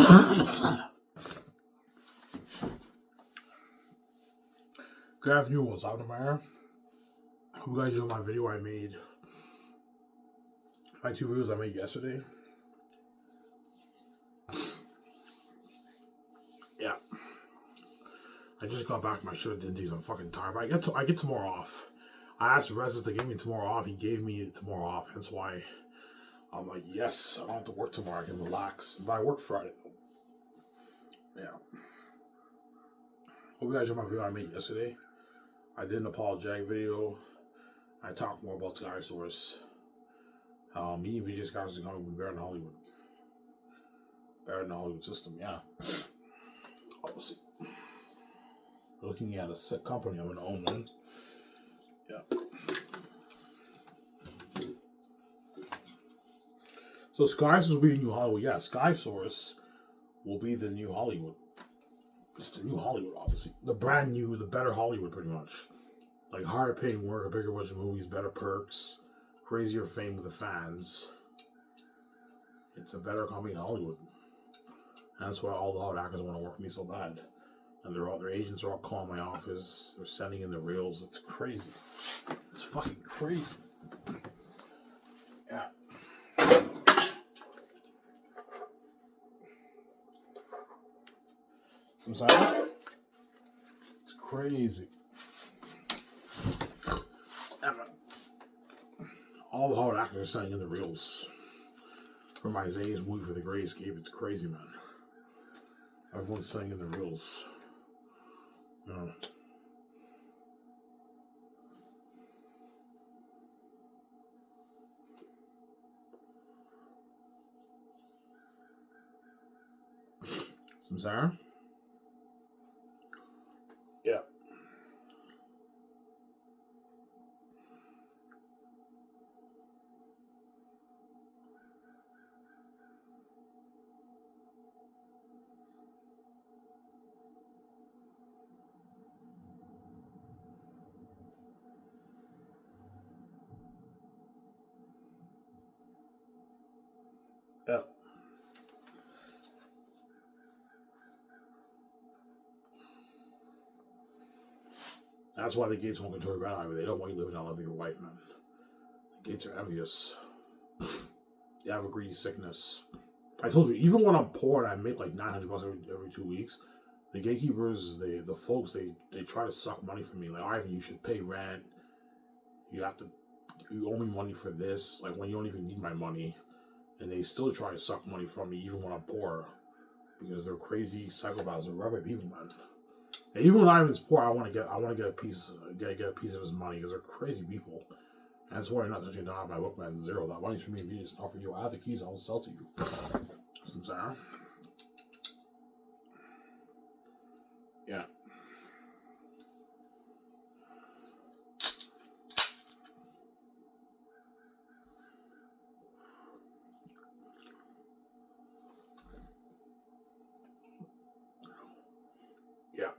Good afternoon, what's up, Amara? Hope you guys enjoyed my video I made. My 2 videos I made yesterday. Yeah. I just got back from my shift didn't take. I'm fucking tired. But I get tomorrow off. I asked the resident to give me tomorrow off. He gave me tomorrow off. That's why I'm like, yes, I don't have to work tomorrow. I can relax. But I work Friday. Yeah. Hope you guys enjoyed my video I made yesterday. I did an apologetic video. I talked more about Xanus. Me and VJ Scott is going to be better in Hollywood. Better in the Hollywood system, yeah. Obviously. Looking at a set company, I'm going to own one. Yeah. So Skysource will be the new Hollywood. Yeah, Skysource will be the new Hollywood. It's the new Hollywood, obviously. The brand new, the better Hollywood, pretty much. Like higher paying work, a bigger bunch of movies, better perks, crazier fame with the fans. It's a better company in Hollywood. And that's why all the hot actors want to work with me so bad. And their agents are all calling my office. They're sending in the reels. It's crazy. It's fucking crazy. Yeah. Sometimes it's crazy. All the hot actors are sending in the reels for my Xanus movie for The Great Escape. It's crazy, man. Everyone's sending in the reels. You know. Sarah? Yeah. Yeah. That's why the gates won't control your highway. They don't want you living out of your wife, man. The gates are envious. They have a greedy sickness. I told you, even when I'm poor and I make like $900 every 2 weeks, the gatekeepers, the folks, they try to suck money from me. Like, Ivan, you should pay rent. You owe me money for this. Like, when you don't even need my money. And they still try to suck money from me even when I'm poor. Because they're crazy psychopaths. They're rubber people, man. And even when Ivan's poor, I want to get a piece of his money because they're crazy people. And that's why you're not touching down my book, man. Zero. That money's for me. If you just offer you, I have the keys. I'll sell to you. I'm sorry. Yeah. Yeah.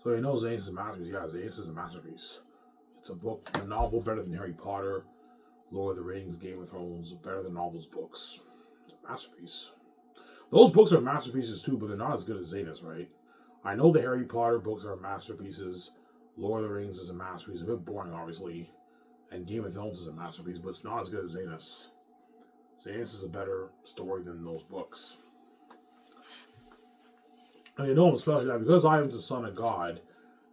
So you know Xanus is a masterpiece. Yeah, Xanus is a masterpiece. It's a book, a novel better than Harry Potter, Lord of the Rings, Game of Thrones, better than all those books. It's a masterpiece. Those books are masterpieces too, but they're not as good as Xanus, right? I know the Harry Potter books are masterpieces. Lord of the Rings is a masterpiece. A bit boring, obviously. And Game of Thrones is a masterpiece, but it's not as good as Xanus. Xanus is a better story than those books. And you know, especially that because I am the son of God,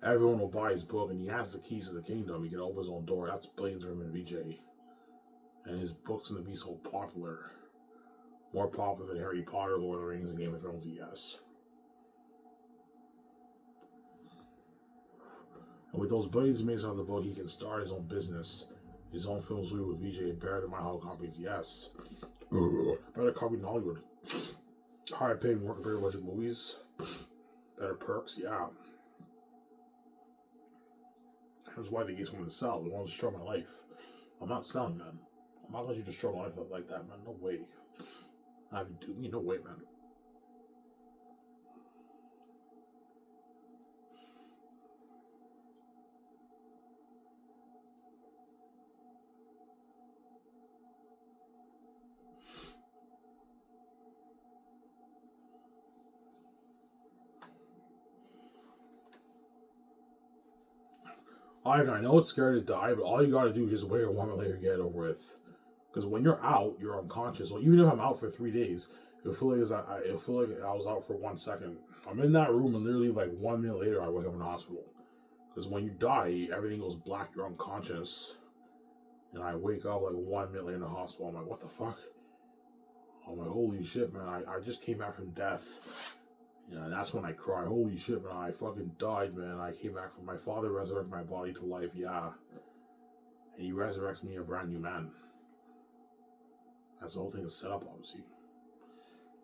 everyone will buy his book, and he has the keys to the kingdom. He can open his own door. That's Blaine's Room and VJ. And his book's going to be so popular. More popular than Harry Potter, Lord of the Rings, and Game of Thrones, yes. And with those billions he makes out of the book, he can start his own business, his own film studio with VJ, better than my whole companies, yes. Better company in Hollywood. Higher paid work, better budget movies. Better perks, yeah. That's why the gates want to sell. They want to destroy my life. I'm not selling, man. I'm not letting you destroy my life like that, man. No way. No way, man. I know it's scary to die, but all you gotta do is just wait a moment later, get it over with. Because when you're out, you're unconscious. So even if I'm out for 3 days, it'll feel like it'll feel like I was out for 1 second. I'm in that room, and literally like 1 minute later, I wake up in the hospital. Because when you die, everything goes black. You're unconscious, and I wake up like 1 minute later in the hospital. I'm like, what the fuck? I'm like, holy shit, man! I just came back from death. You know, and that's when I cry. Holy shit, man! I fucking died, man. I came back from my father resurrected my body to life. Yeah, and he resurrects me a brand new man. That's the whole thing is set up, obviously.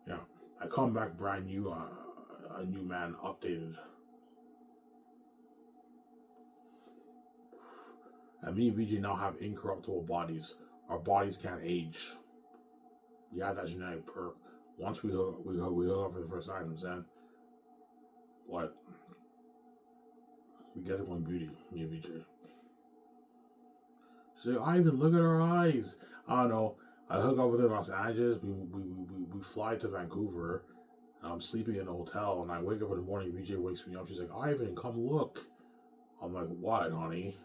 Yeah, I come back brand new, a new man, updated. And me and VJ now have incorruptible bodies. Our bodies can't age. We have that genetic perk. Once we hook up for the first time, then what? We get the one beauty, me and VJ. She's like, Ivan, look at her eyes. I don't know. I hook up with her in Los Angeles. We fly to Vancouver. I'm sleeping in a hotel, and I wake up in the morning. VJ wakes me up. She's like, Ivan, come look. I'm like, what, honey?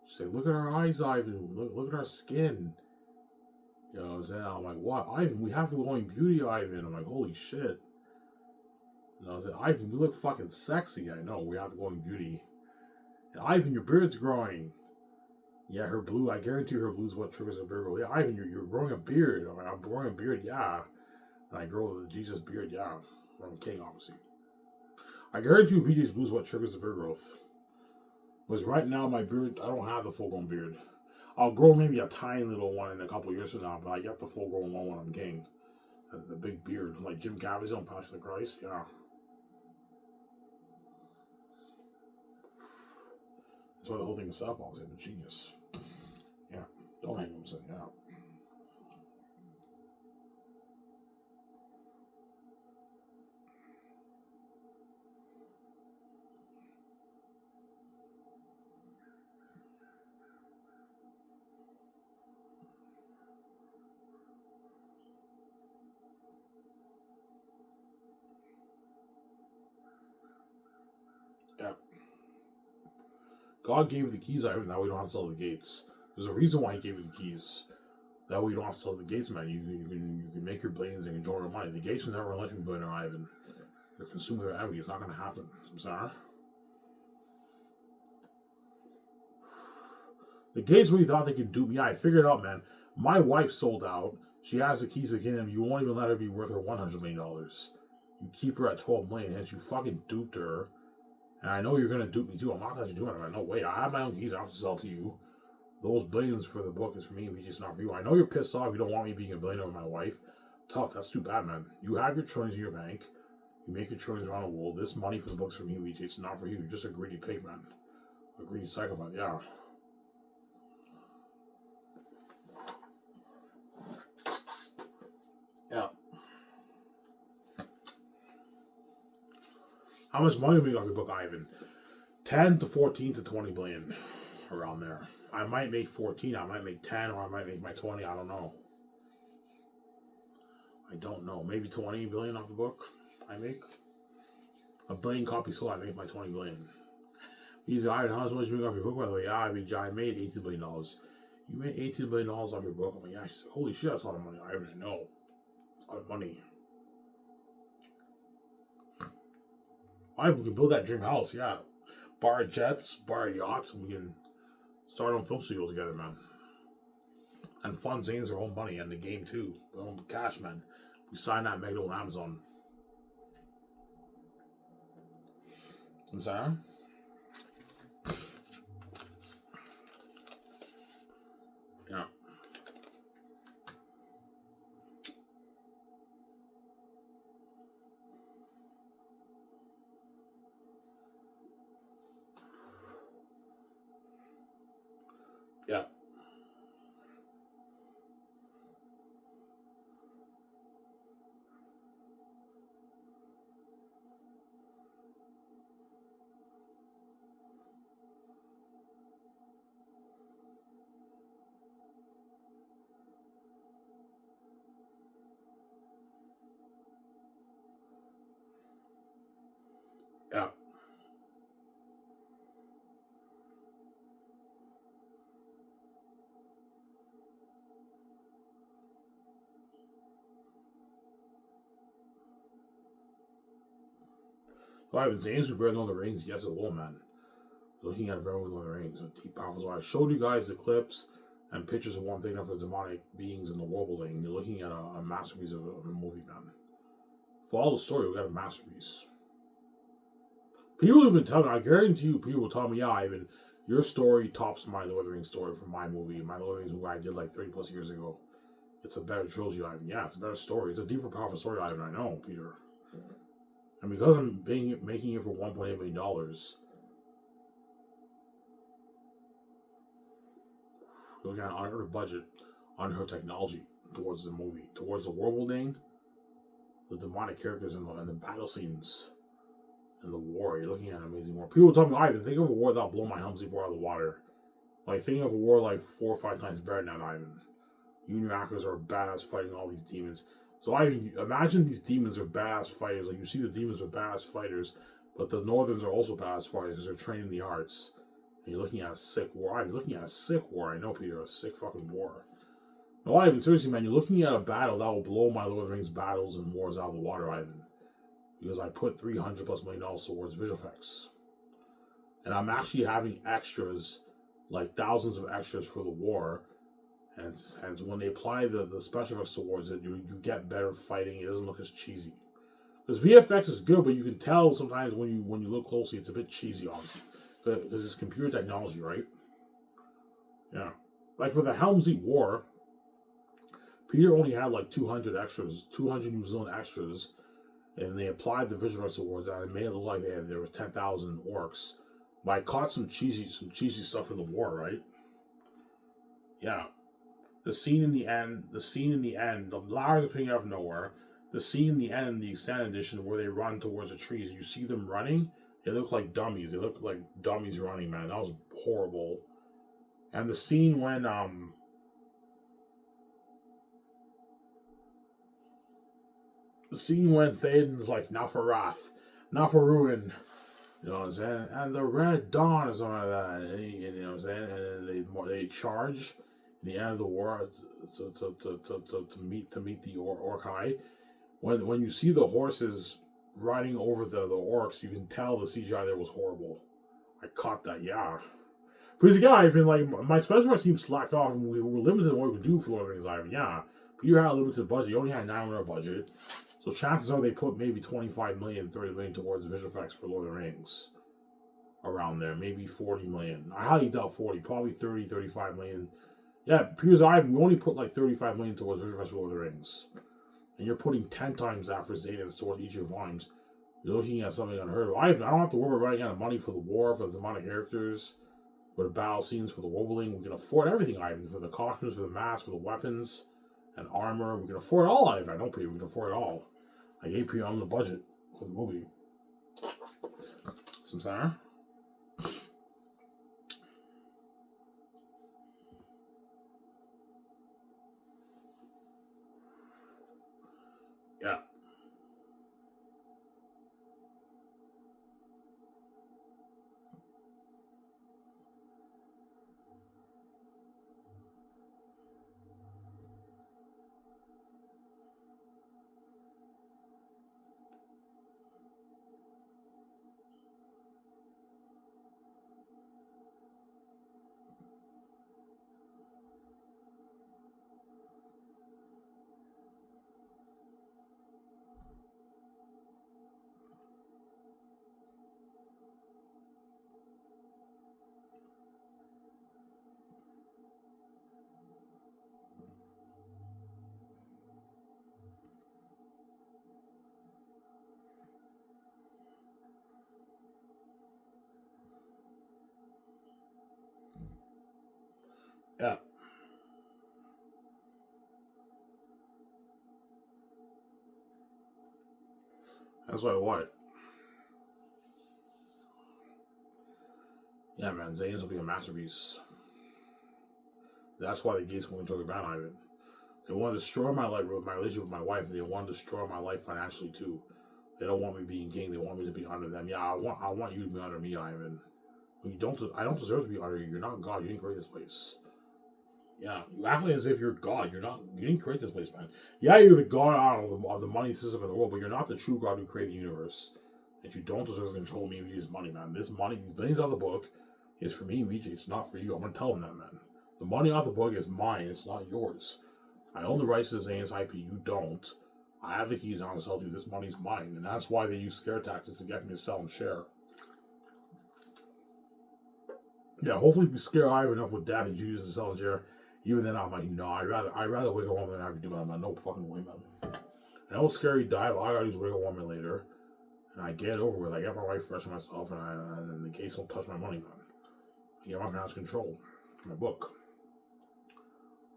She's like, look at our eyes, Ivan. Look at our skin. You know what I'm saying? I'm like, what? Ivan, we have the glowing beauty, Ivan. I'm like, holy shit. And I was like, Ivan, you look fucking sexy. I know, we have the glowing beauty. And Ivan, your beard's growing. Yeah, her blue, I guarantee her blue's what triggers her beard. Yeah, Ivan, you're growing a beard. I'm like, I'm growing a beard, yeah. And I grow the Jesus beard, yeah. I'm king, obviously. I guarantee you VJ's blue's what triggers the beard growth. Because right now, my beard, I don't have the full-grown beard. I'll grow maybe a tiny little one in a couple years from now, but I get the full-grown one when I'm king. The big beard, like Jim Caviezel on Passion of the Christ, yeah. That's why the whole thing is set up, obviously. I'm a genius. Yeah, don't hang him saying, yeah. Yeah. God gave you the keys, Ivan. That way you don't have to sell the gates. There's a reason why he gave you the keys. That way you don't have to sell the gates, man. You can make your billions and enjoy your money. The gates will never let you be billionaire, Ivan. You're consuming their envy. It's not going to happen. I'm sorry. The gates really thought they could dupe me. Yeah, I figured it out, man. My wife sold out. She has the keys to the kingdom. You won't even let her be worth her $100 million. You keep her at $12 million, hence you fucking duped her. And I know you're gonna dupe me too. I'm not gonna do it. I'm like, no, wait, I have my own keys. I have to sell to you. Those billions for the book is for me, and just not for you. I know you're pissed off. You don't want me being a billionaire with my wife. Tough. That's too bad, man. You have your trillions in your bank. You make your trillions around the world. This money for the books for me, VJ. It's not for you. You're just a greedy pig, man. A greedy psychopath. Yeah. Yeah. How much money we got to book, Ivan? 10 to 14 to 20 billion. Around there. I might make 14, I might make 10, or I might make my 20, I don't know. I don't know. Maybe 20 billion off the book I make. A billion copies sold, I make my 20 billion. He's like, how much you make off your book, by the way? Yeah, I made $18 billion. You made $18 billion off your book? I'm like, yeah. She's like, holy shit, that's a lot of money. I already know. A lot of money. We can build that dream house, yeah. Bar jets, bar yachts, and we can start on film studio together, man. And fund Zane's our own money and the game too. Our own cash, man. We sign that Megalo on Amazon. I'm sorry? Yeah. Yeah. Yeah. Oh, Ivan, Xanus better know the rings. Yes, it will, man. Looking at a better with the rings. A deep, powerful. So I showed you guys the clips and pictures of one thing of the demonic beings in the Warbling. You're looking at a masterpiece of a movie, man. For all the story, we got a masterpiece. People even tell me, I guarantee you, people will tell me, yeah, Ivan, your story tops my Lord of the Rings story from my movie. My Lord of the Rings movie I did like 30 plus years ago. It's a better trilogy, Ivan. Yeah, it's a better story. It's a deeper, powerful story, Ivan. I know, Peter. And because I'm making it for $1.8 million, we're looking at her budget, on her technology towards the movie, towards the world building, the demonic characters, and the battle scenes, and the war. You're looking at an amazing war. People tell me, Ivan, think of a war that'll blow my Helmsley boy out of the water. Like, think of a war like 4 or 5 times better than that, Ivan. You and your actors are badass fighting all these demons. So Ivan, imagine these demons are badass fighters. Like, you see the demons are badass fighters, but the Northerns are also badass fighters because they're trained in the arts. And you're looking at a sick war. Ivan, you're looking at a sick war. I know, Peter, a sick fucking war. No, Ivan, seriously, man, you're looking at a battle that will blow my Lord of the Rings battles and wars out of the water, Ivan. Because I put $300 plus million towards visual effects. And I'm actually having extras, like thousands of extras for the war. And when they apply the special effects towards it, you get better fighting. It doesn't look as cheesy. Because VFX is good, but you can tell sometimes when you look closely, it's a bit cheesy, obviously. Because it's computer technology, right? Yeah. Like for the Helmsley War, Peter only had like 200 extras, 200 New Zealand extras, and they applied the visual effects awards and it made it look like there were 10,000 orcs. But I caught some cheesy stuff in the war, right? Yeah. The scene in the end, the Lars appearing out of nowhere. The scene in the end in the extended edition where they run towards the trees, you see them running, they look like dummies. They look like dummies running, man. That was horrible. And the scene when Théoden's like, not for wrath, not for ruin, you know what I'm saying? And the Red Dawn or something like that. And you know what I'm saying? And then they charge in the end of the war to meet the Orcai. When you see the horses riding over the orcs, you can tell the CGI there was horrible. I caught that, yeah. Because again, Ivan, like my special effects team slacked off, and we were limited in what we could do for Lord of the Rings, Ivan. Yeah, but you had a limited budget. You only had $9 million budget, so chances are they put maybe 25 million, 30 million towards visual effects for Lord of the Rings. Around there, maybe 40 million. I highly doubt 40, probably 30, 35 million. Yeah, because Ivan, we only put like 35 million towards visual effects for Lord of the Rings. And you're putting 10 times that for Xanus towards each of your volumes. You're looking at something unheard of. I don't have to worry about running out of money for the war, for the demonic characters, for the battle scenes, for the wobbling. We can afford everything, Ivan. For the costumes, for the masks, for the weapons, and armor. We can afford it all, Ivan. I don't pay. We can afford it all. I gave you on the budget for the movie. Some center? Yeah. Yeah. That's what I want. Yeah, man. Xanus will be a masterpiece. That's why the gates won't talk about Ivan. They want to destroy my life, my relationship with my wife, and they want to destroy my life financially too. They don't want me being king. They want me to be under them. Yeah, I want you to be under me, Ivan. I don't deserve to be under you. You're not God. You didn't create this place. Yeah, you act like as if you're God. You're not. You didn't create this place, man. Yeah, you're the God of the money system in the world, but you're not the true God who created the universe. And you don't deserve to control me and VJ's money, man. This money, these billions out of the book, is for me and VJ. It's not for you. I'm going to tell them that, man. The money out the book is mine. It's not yours. I own the rights to the Xanus IP. You don't. I have the keys on to sell to you. This money's mine. And that's why they use scare tactics to get me to sell and share. Yeah, hopefully we scare Ivan enough with that. He chooses to sell and share. Even then, I'm like, no, I'd rather wake up one than have to do that, man. No fucking way, man. I know it's scary to die, but all I gotta do is wake up 1 minute later. And I get it over with. I get my wife fresh and myself, and the case don't touch my money, man. I get my financial control. My book.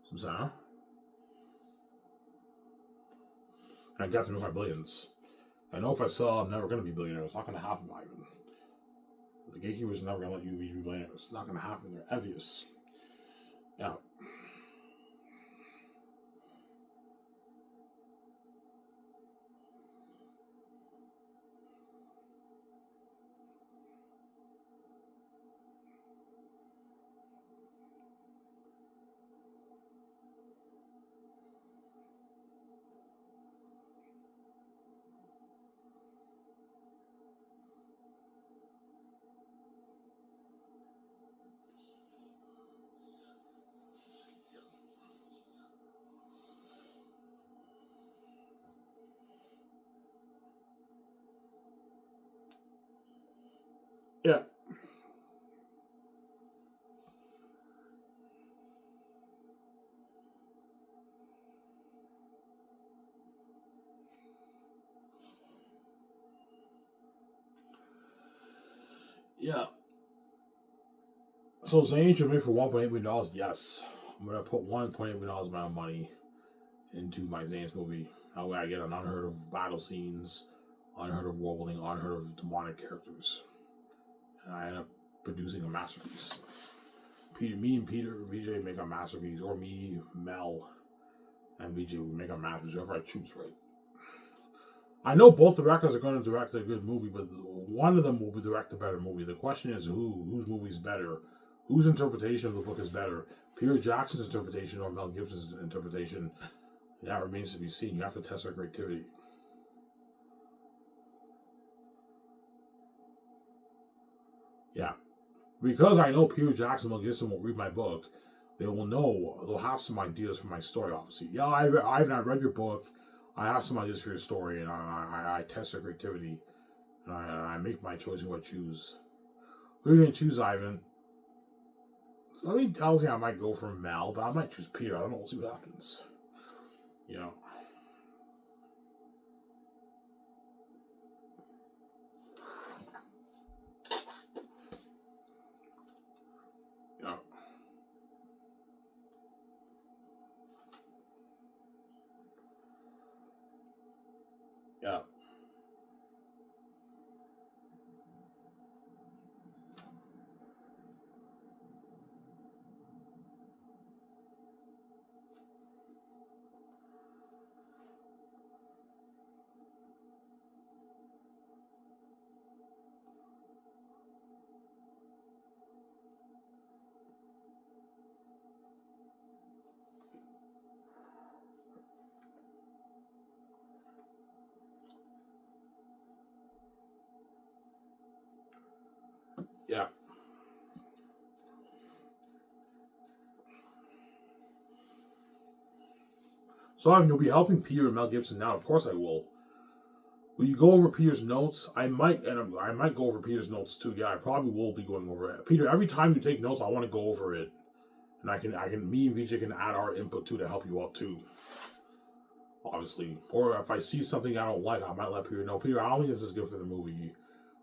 Some saying, I got to make my billions. I know if I sell, I'm never going to be a billionaire. It's not going to happen, Ivan. The gatekeepers are never going to let you be a billionaire. It's not going to happen. They're envious. Yeah. Yeah. Yeah. So Zane should make for $1.8 million. Yes. I'm going to put $1.8 million of my money into my Xanus movie. That way I get an unheard of battle scenes, unheard of world building, unheard of demonic characters. And I end up producing a masterpiece. Me and Peter, VJ make a masterpiece. Or me, Mel, and VJ will make a masterpiece. Whoever I choose, right? I know both directors are going to direct a good movie, but one of them will direct a better movie. The question is whose movie is better? Whose interpretation of the book is better? Peter Jackson's interpretation or Mel Gibson's interpretation? That remains to be seen. You have to test our creativity. Yeah. Because I know Peter Jackson and Mel Gibson will read my book, they will know, they'll have some ideas for my story, obviously. Yeah, I've not read your book. I have some ideas for your story, and I test their creativity. And I make my choice who I choose. Who are you going to choose, Ivan? Something tells me I might go for Mel, but I might choose Peter. I don't know. We'll see what happens. You know. Yeah. Yeah. Yeah. So Ivan, you'll be helping Peter and Mel Gibson now. Of course I will. Will you go over Peter's notes? I might go over Peter's notes too. Yeah, I probably will be going over it. Peter, every time you take notes, I want to go over it, and me and VJ can add our input too to help you out too. Obviously, or if I see something I don't like, I might let Peter know. Peter, I don't think this is good for the movie.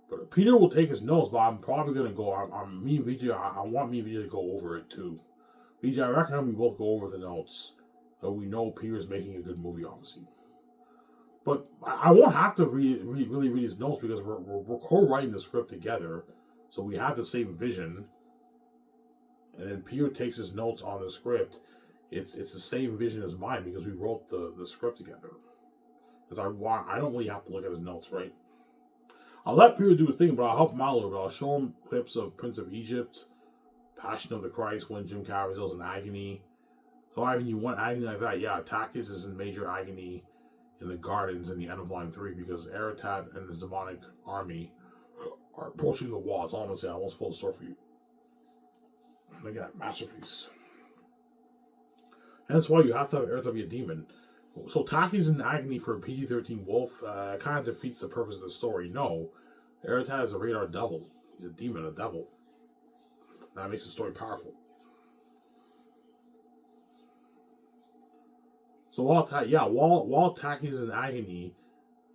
But Peter will take his notes, but I'm probably gonna go. Me and VJ. I want me and VJ to go over it too. VJ, I recommend we both go over the notes, so we know Peter's making a good movie, obviously. But I won't have to really read his notes because we're co-writing the script together, so we have the same vision. And then Peter takes his notes on the script. It's the same vision as mine because we wrote the script together. Because I don't really have to look at his notes, right? I'll let Peter do a thing, but I'll help him out a little bit. I'll show him clips of Prince of Egypt, Passion of the Christ, when Jim Caviezel's in agony. So Ivan, you want agony like that? Yeah, Takis is in major agony in the gardens in the end of Volume 3 because Aratat and his demonic army are approaching the wall. That's all I'm going to say. I won't spoil the story for you. Look at that masterpiece. And that's why you have to have Aratat be a demon. So Taki's in agony for a PG-13 wolf kind of defeats the purpose of the story. No, Aratat is a radar devil. He's a demon, a devil. That makes the story powerful. So while Taki's in agony,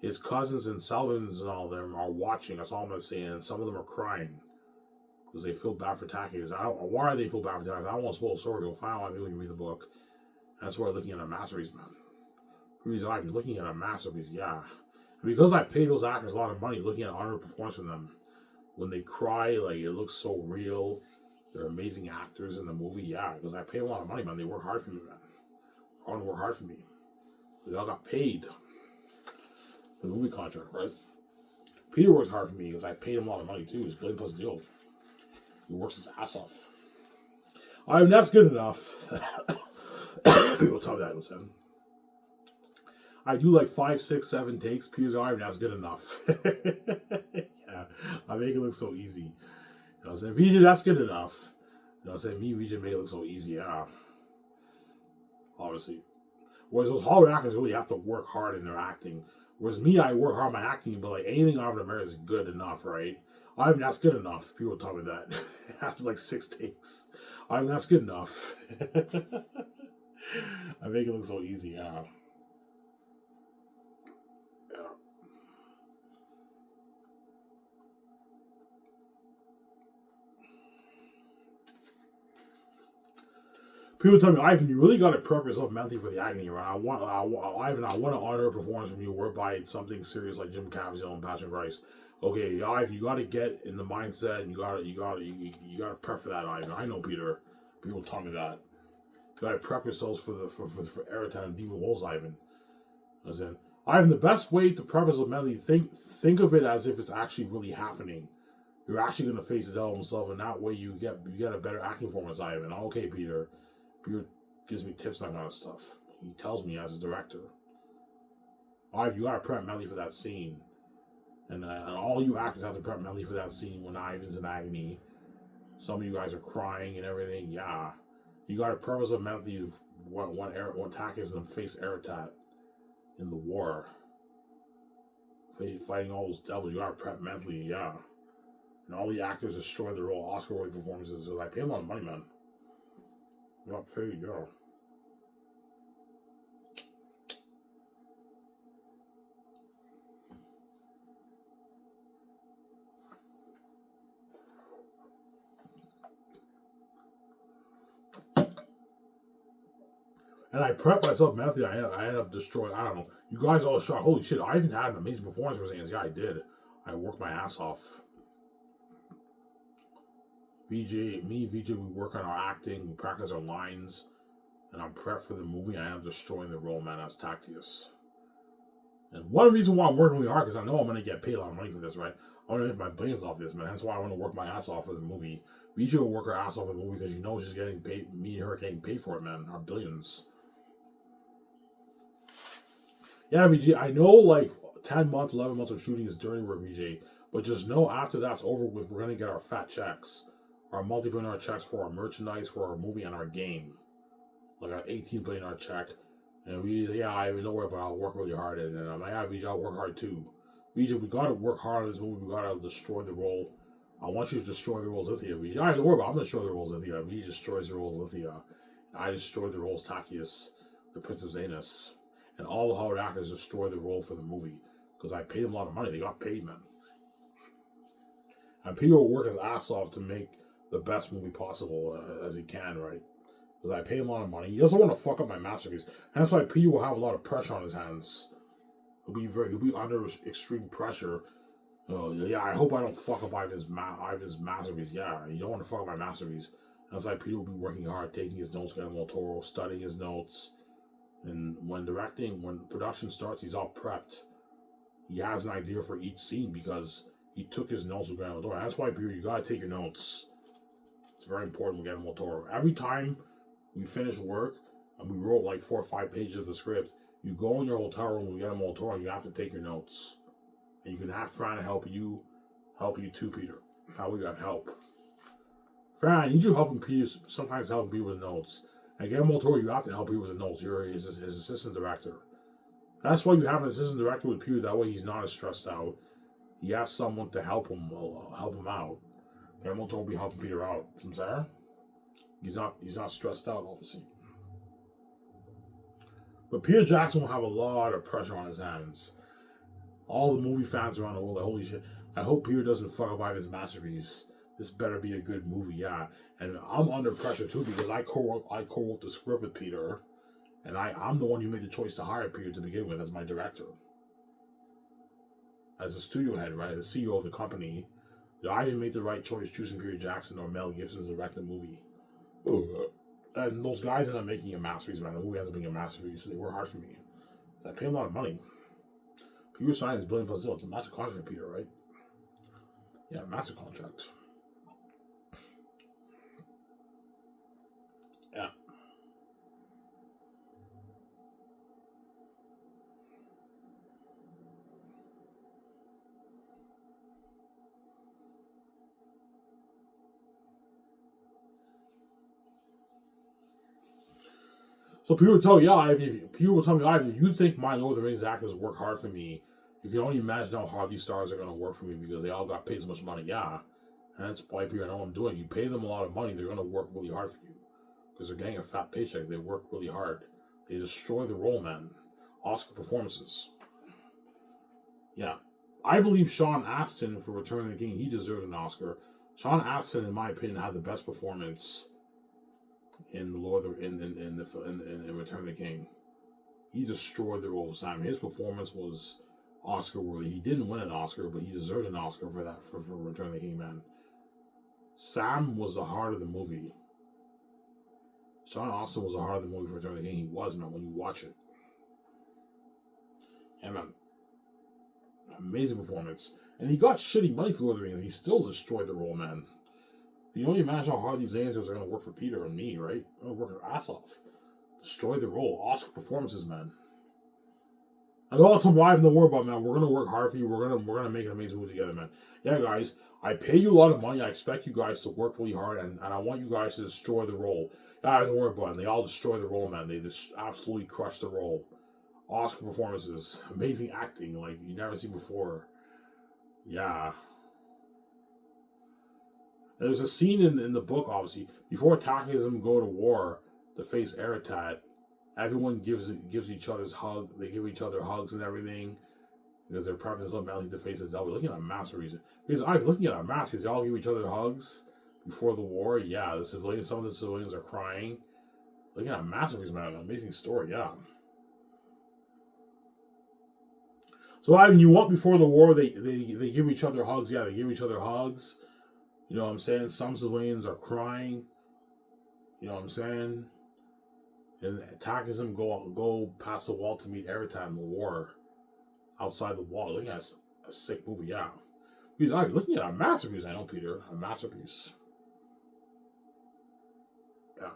his cousins and Selvins and all of them are watching. That's all I'm going to say. And some of them are crying because they feel bad for Taki. Why do they feel bad for Taki? I don't want to spoil the story. You'll find out when you read the book. And that's why I'm looking at a masterpiece, man. I'm looking at a masterpiece, yeah. And because I pay those actors a lot of money, looking at honorable performance from them, when they cry, like it looks so real. They're amazing actors in the movie, yeah. Because I pay a lot of money, man. They work hard for me, man. They all work hard for me. They all got paid for the movie contract, right? Peter works hard for me because I paid him a lot of money too. It's $1 billion+ deal. He works his ass off. I mean, that's good enough. People tell me that, listen. I do like 5, 6, 7 takes. Peter's arm, that's good enough. Yeah, I make it look so easy. You know what I'm saying? VJ, that's good enough. You know what I'm saying? Me and VJ make it look so easy, yeah. Obviously. Whereas those Hollywood actors really have to work hard in their acting. Whereas me, I work hard in my acting, but like anything out of America is good enough, right? I mean, that's good enough. People tell me that. After like 6 takes. I mean, that's good enough. I make it look so easy, yeah. People tell me, Ivan, you really got to prep yourself mentally for the agony, right? Ivan, I want to honor a performance from you whereby it's something serious like Jim Caviezel and Passion Christ. Okay, Ivan, you got to get in the mindset, and you got to prep for that, Ivan. I know, Peter. People tell me that. You got to prep yourselves for Aratat and Demon Wolves, Ivan. As in, Ivan, the best way to prep yourself mentally, think of it as if it's actually really happening. You're actually going to face the devil himself, and that way you get a better acting performance, Ivan. Okay, Peter. Peter gives me tips on that kind of stuff. He tells me as a director. Alright, you gotta prep mentally for that scene. And all you actors have to prep mentally for that scene when Ivan's in agony. Some of you guys are crying and everything. Yeah. You gotta prep yourself mentally when Taki is going to face Aratat in the war. Fighting all those devils. You gotta prep mentally, yeah. And all the actors destroy their role. Oscar-worthy performances. I pay them a lot of money, man. Not paid, yeah. And I prep myself mentally. I end up destroying. I don't know. You guys all shocked. Holy shit! I even had an amazing performance for Xanus. Yeah, I did. I worked my ass off. VJ, we work on our acting. We practice our lines. And I'm prepped for the movie. I am destroying the role, man, as Tactius. And one reason why I'm working really hard, because I know I'm going to get paid a lot of money for this, right? I want to make my billions off this, man. That's why I want to work my ass off for the movie. We should work our ass off for the movie because you know she's getting paid. Me and her getting paid for it, man. Our billions. Yeah, VJ, I know like 10 months, 11 months of shooting is dirty work, VJ. But just know after that's over with, we're going to get our fat checks. Our multi-billion-dollar checks for our merchandise, for our movie, and our game. Like an $18 billion check. And I don't worry about it. I'll work really hard. And I'm like, yeah, VJ, I'll work hard too. VJ, we got to work hard on this movie. We got to destroy the role. I want you to destroy the roles Lithia. VJ, I don't worry about it. I'm going to destroy the roles Lithia. VJ destroys the roles Lithia. I destroy the roles Takius, the Prince of Xanus. And all the Hollywood actors destroy the role for the movie. Because I paid them a lot of money. They got paid, man. And Peter will work his ass off to make the best movie possible as he can, right? Because I pay him a lot of money. He doesn't want to fuck up my masterpiece. And that's why Peter will have a lot of pressure on his hands. He'll be under extreme pressure. Yeah, I hope I don't fuck up Ivan's masterpiece. Yeah, you don't want to fuck up my masterpiece. And that's why Peter will be working hard, taking his notes, getting Del Toro, studying his notes. And when production starts, he's all prepped. He has an idea for each scene because he took his notes with Del Toro. That's why, Peter, you gotta take your notes. It's very important with Del Toro. Every time we finish work and we wrote like 4 or 5 pages of the script, You go in your hotel room, you get a motel room, you have to take your notes. And you can have Fran help you too, Peter. How we got help. Fran, I need you helping Peter, sometimes helping Peter with the notes. And get a motel, you have to help Peter with the notes. You're his assistant director. That's why you have an assistant director with Peter. That way he's not as stressed out. He has someone to help him out. Hamilton will be helping Peter out. See what I'm saying? He's not stressed out, obviously. But Peter Jackson will have a lot of pressure on his hands. All the movie fans around the world, like, holy shit. I hope Peter doesn't fuck up by his masterpiece. This better be a good movie, yeah. And I'm under pressure too because I co-wrote the script with Peter. And I'm the one who made the choice to hire Peter to begin with as my director. As a studio head, right? The CEO of the company. I didn't make the right choice choosing Peter Jackson or Mel Gibson to direct the movie. And those guys ended up making a masterpiece, man. The movie ends up being a masterpiece. So they work hard for me. I pay them a lot of money. Peter signed his $1 billion+ deal. It's a massive contract for Peter, right? Yeah, massive contract. Yeah. So people will tell me, if you think my Lord of the Rings actors work hard for me, you can only imagine how hard these stars are going to work for me because they all got paid so much money. Yeah. And that's why people know what I'm doing. You pay them a lot of money, they're going to work really hard for you. Because they're getting a fat paycheck. They work really hard. They destroy the role, man. Oscar performances. Yeah. I believe Sean Astin for Return of the King, he deserves an Oscar. Sean Astin, in my opinion, had the best performance in the Lord of, in Return of the King. He destroyed the role of Sam. His performance was Oscar worthy. He didn't win an Oscar, but he deserved an Oscar for that for Return of the King, man. Sam was the heart of the movie. Sean Astin was the heart of the movie for Return of the King. He was, man, when you watch it. Yeah, man. Amazing performance. And he got shitty money for Lord of the Rings. He still destroyed the role, man. You only imagine how hard these actors are going to work for Peter and me, right? They're going to work their ass off. Destroy the role. Oscar performances, man. I go all the time, don't worry about, man. We're going to work hard for you. We're gonna make an amazing movie together, man. Yeah, guys. I pay you a lot of money. I expect you guys to work really hard, and I want you guys to destroy the role. Guys, don't worry about it. They all destroy the role, man. They just absolutely crush the role. Oscar performances. Amazing acting like you never seen before. Yeah. There's a scene in the book, obviously, before Takism go to war to face Aratat. Everyone gives each other's hug. They give each other hugs and everything because they're practicing something else to face it. We're looking at a masterpiece. Because I'm looking at a masterpiece. They all give each other hugs before the war. Yeah, the civilians. Some of the civilians are crying. Looking at a masterpiece, man. An amazing story. Yeah. So, Ivan, you want before the war? They give each other hugs. Yeah, they give each other hugs. You know what I'm saying? Some civilians are crying. You know what I'm saying? And Takism go past the wall to meet Aratat in the war. Outside the wall. Looking at a sick movie, yeah. He's looking at a masterpiece, I know, Peter. A masterpiece. Yeah.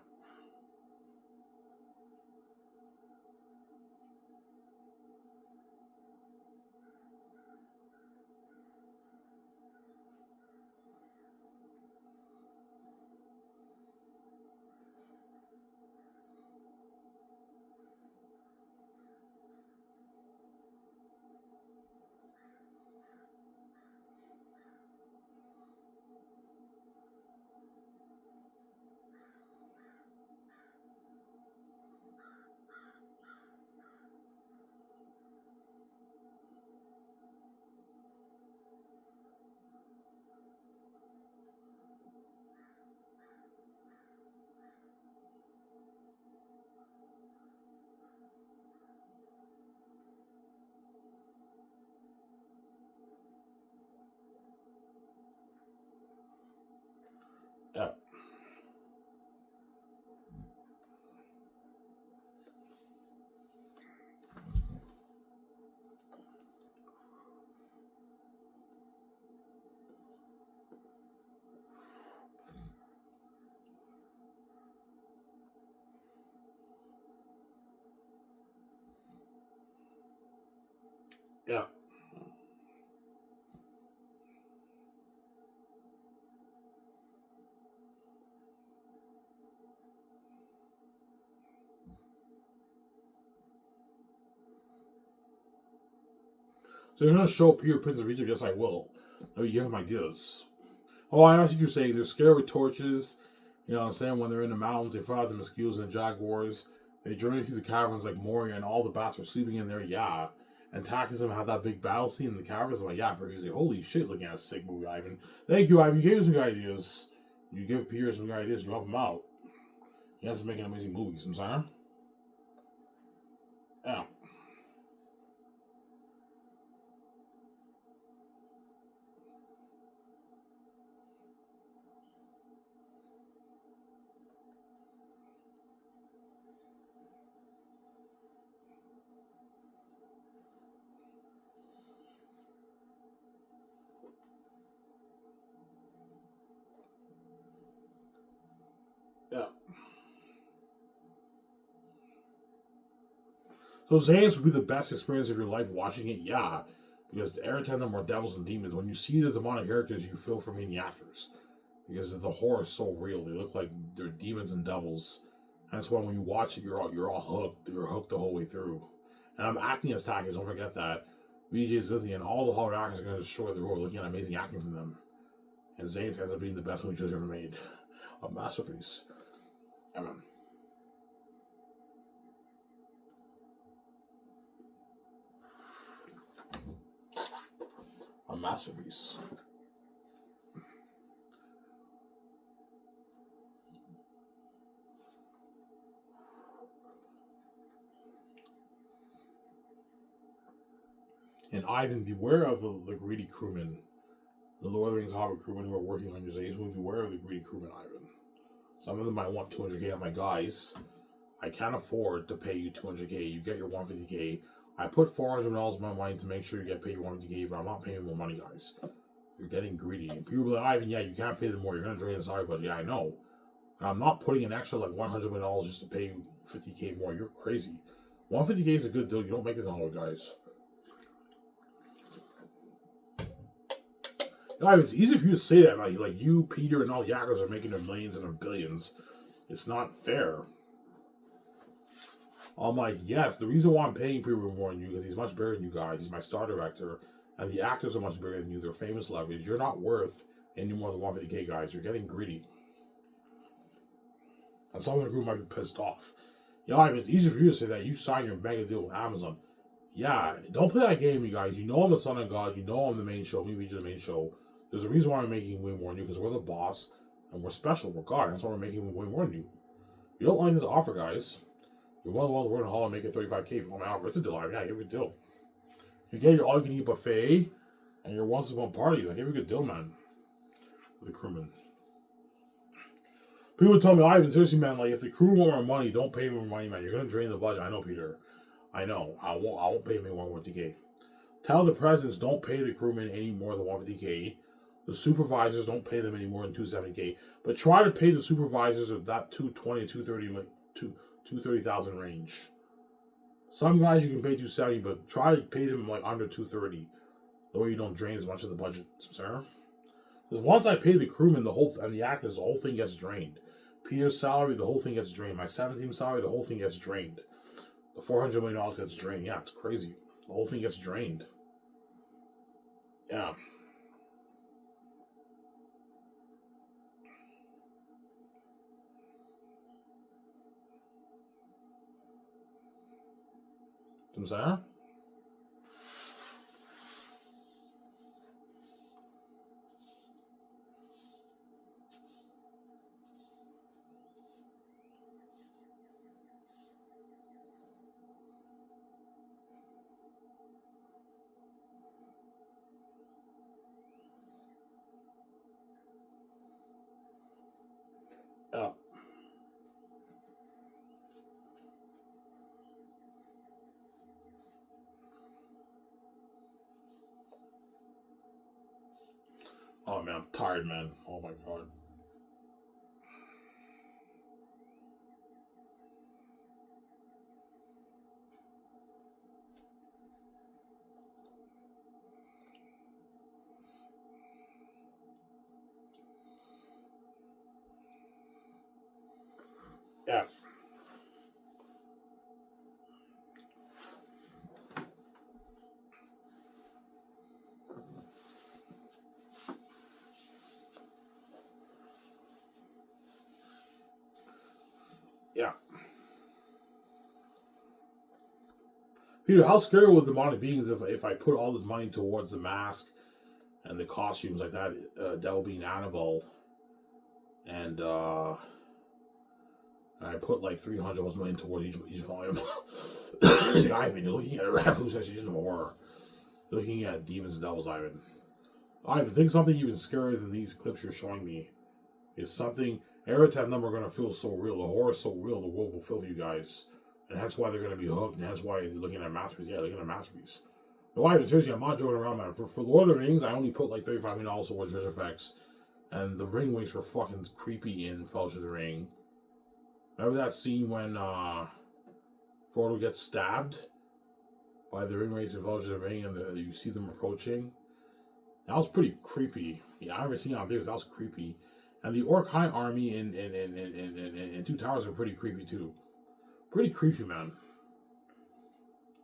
Yeah. So you're gonna show Peter Prince of Egypt? Yes, I will. Let me give him ideas. Oh, I know what you're saying. They're scared with torches. You know what I'm saying? When they're in the mountains, they fight the mosquitoes and the jaguars. They journey through the caverns like Moria, and all the bats are sleeping in there. Yeah. And Takism have that big battle scene in the caverns. I'm like, yeah, bro. He's like, holy shit, looking at a sick movie, Ivan. Thank you, Ivan. You gave us some good ideas. You give Peter some good ideas. You help him out. He has to make amazing movies. I'm saying? Yeah. Yeah. So Xanus would be the best experience of your life watching it, yeah. Because the air attendant are devils and demons. When you see the demonic characters, you feel for me the actors. Because the horror is so real. They look like they're demons and devils. And that's why when you watch it, you're all hooked. You're hooked the whole way through. And I'm acting as Takis, don't forget that. VJ Zithian and all the Hollywood actors are going to destroy the role, looking at amazing acting from them. And Xanus ends up being the best movie ever made. A masterpiece. I mean, a masterpiece. And Ivan, beware of the greedy crewmen. The Lord of the Rings Hobbit crewmen who are working on your Xanus movie, beware of the greedy crewmen, Ivan. Some of them might want 200k on my guys. I can't afford to pay you 200k. You get your 150k. I put $400 of my money to make sure you get paid your 150k, but I'm not paying more money, guys. You're getting greedy. And people be like, Ivan, yeah, you can't pay them more. You're going to drain the salary budget. Yeah, I know. And I'm not putting an extra like $100 million just to pay you 50k more. You're crazy. 150k is a good deal. You don't make this on guys. Guys, it's easy for you to say that. Like you, Peter, and all the actors are making their millions and their billions. It's not fair. I'm like, yes, the reason why I'm paying Peter more than you because he's much bigger than you guys. He's my star director, and the actors are much bigger than you. They're famous celebrities. You're not worth any more than 150k, guys. You're getting greedy. And some of the group might be pissed off. It's easy for you to say that. You signed your mega deal with Amazon. Yeah, don't play that game, you guys. You know I'm the son of God. You know I'm the main show. Maybe just the main show. There's a reason why I'm making way more than you because we're the boss and we're special. We're God. That's why we're making way more than you. You don't like this offer, guys. You're one of the ones we're in the hall and make it 35k for my offer. It's a deal. Yeah, give you a deal. You get your all you can eat buffet and your once a month parties. I give you a good deal, man. With the crewman. People tell me, Ivan, seriously, man, like if the crew want more money, don't pay me more money, man. You're gonna drain the budget. I know, Peter. I know. I won't pay me 150k. Tell the presidents don't pay the crewmen any more than 150k. The supervisors don't pay them any more than 270k. But try to pay the supervisors of that 220 to 230,000 range. Some guys you can pay 270, but try to pay them like under 230. The way you don't drain as much of the budget, sir. Because once I pay the crewmen, and the actors, the whole thing gets drained. Peter's salary, the whole thing gets drained. My 17 salary, the whole thing gets drained. The $400 million gets drained. Yeah, it's crazy. The whole thing gets drained. Yeah. I'm saying? Yeah. Oh man, I'm tired, man. Oh my god. Yeah. Yeah. Peter, how scary would the demonic beings if I put all this money towards the mask and the costumes like that, Devil being Annabelle, and I put like 300 million towards each volume. See, Ivan, you're looking at a revolutionary of horror. You're looking at demons and devils, Ivan. Ivan, think something even scarier than these clips you're showing me is something. Every time them are going to feel so real. The horror is so real, the world will feel for you guys. And that's why they're going to be hooked, and that's why they're looking at masterpiece. Yeah, looking at masterpiece. No, Ivan, seriously, I'm not joking around, man. For Lord of the Rings, I only put like $35 million towards visual effects. And the ring weights were fucking creepy in Fellowship of the Ring. Remember that scene when Frodo gets stabbed by the ring race in Fellowship of the Ring, and you see them approaching? That was pretty creepy. Yeah, I haven't seen it on videos. That was creepy. And the Orc High Army in Two Towers are pretty creepy too. Pretty creepy, man.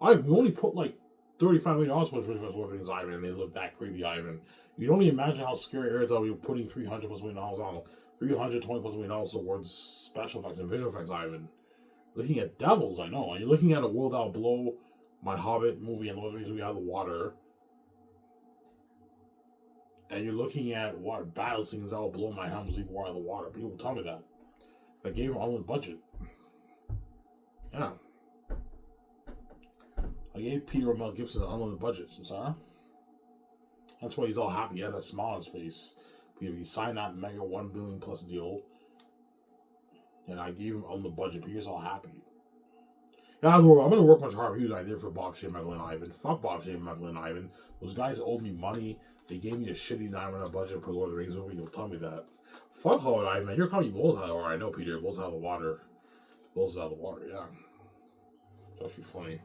We only put like $35 million towards Visual Things, Ivan, and they look that creepy, Ivan. You don't even imagine how scary it is that we were putting $300 million on, $320 million towards special effects and visual effects, Ivan. Looking at devils, I know. And you're looking at a world that'll blow my Hobbit movie and Lord of the Rings movie out of the water. And you're looking at what battle scenes that will blow my Helmsley War out of the water. People tell me that. I gave him all the budget. Yeah. I gave Peter or Mel Gibson an unlimited budget, Sarah. That's why he's all happy. He has that smile on his face. He signed that mega $1 billion plus deal. And I gave him unlimited budget. Peter's all happy. Yeah, I'm going to work much harder than I did for Bob Shea, Michael, and Ivan. Fuck Bob Shea, Michael, and Ivan. Those guys owed me money. They gave me a shitty $9 million budget for Lord of the Rings movie. You'll tell me that. Fuck Hollywood, Ivan, man. You're calling me blows out of the water. I know, Peter. Blows out of the water. Blows out of the water, yeah. It's actually funny.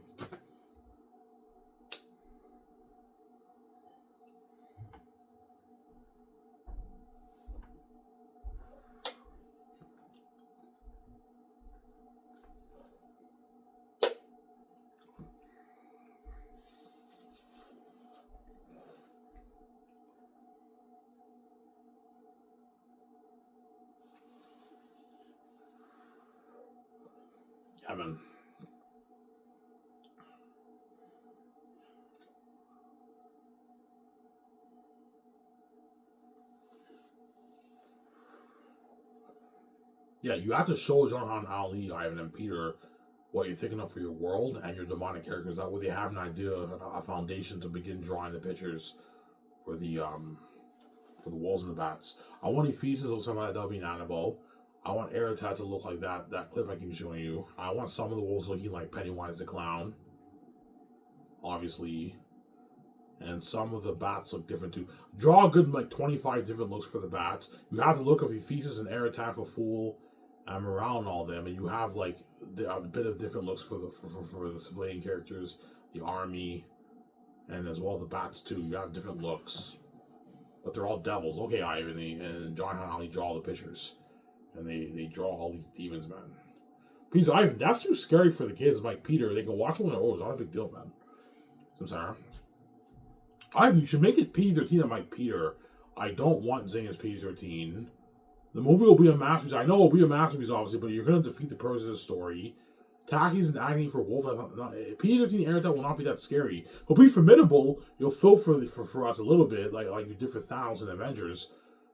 Yeah, man. Yeah, you have to show Jonathan Ali, Ivan, and Peter what you're thinking of for your world and your demonic characters. That way they have an idea, a foundation to begin drawing the pictures for the wolves and the bats. I want Ephesus to look something like that being Annabelle. I want Eretat to look like that clip I keep showing you. I want some of the wolves looking like Pennywise the Clown. Obviously. And some of the bats look different too. Draw a good 25 different looks for the bats. You have to look of Ephesus and Eretat for Fool and Morale and all them, and you have like a bit of different looks for the civilian characters, the army, and as well the bats too. You have different looks, but they're all devils. Okay, Ivan and John Hannah draw the pictures, and they draw all these demons, man. Please, Ivan, that's too scary for the kids like Peter. They can watch it when they're old. It's not a big deal, man. I'm sorry. Ivan, you should make it PG-13 on Mike Peter. I don't want Xanus PG-13. The movie will be a masterpiece. I know it will be a masterpiece, obviously, but you're going to defeat the purpose of the story. Takis and agony for Wolf. PG-13 Eretat will not be that scary. He'll be formidable. You'll feel for us a little bit, like you did for Thanos and Avengers,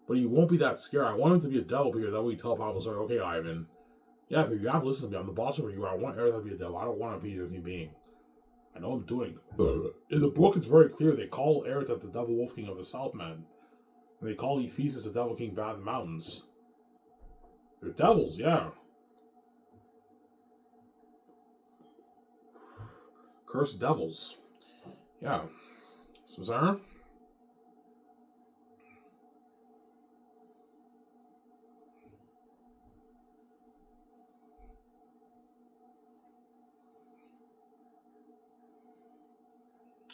but he won't be that scary. I want him to be a devil, Peter. That way you tell Powerful Story, okay, Ivan. Yeah, but you have to listen to me. I'm the boss over you. I want Eretat to be a devil. I don't want a PG-13 being. I know what I'm doing. In the book, it's very clear. They call Eretat the Devil Wolf King of the Southman. And they call Ephesus the Devil King Bad in the Mountains. They're devils, yeah. Cursed devils. Yeah. So, Sarah?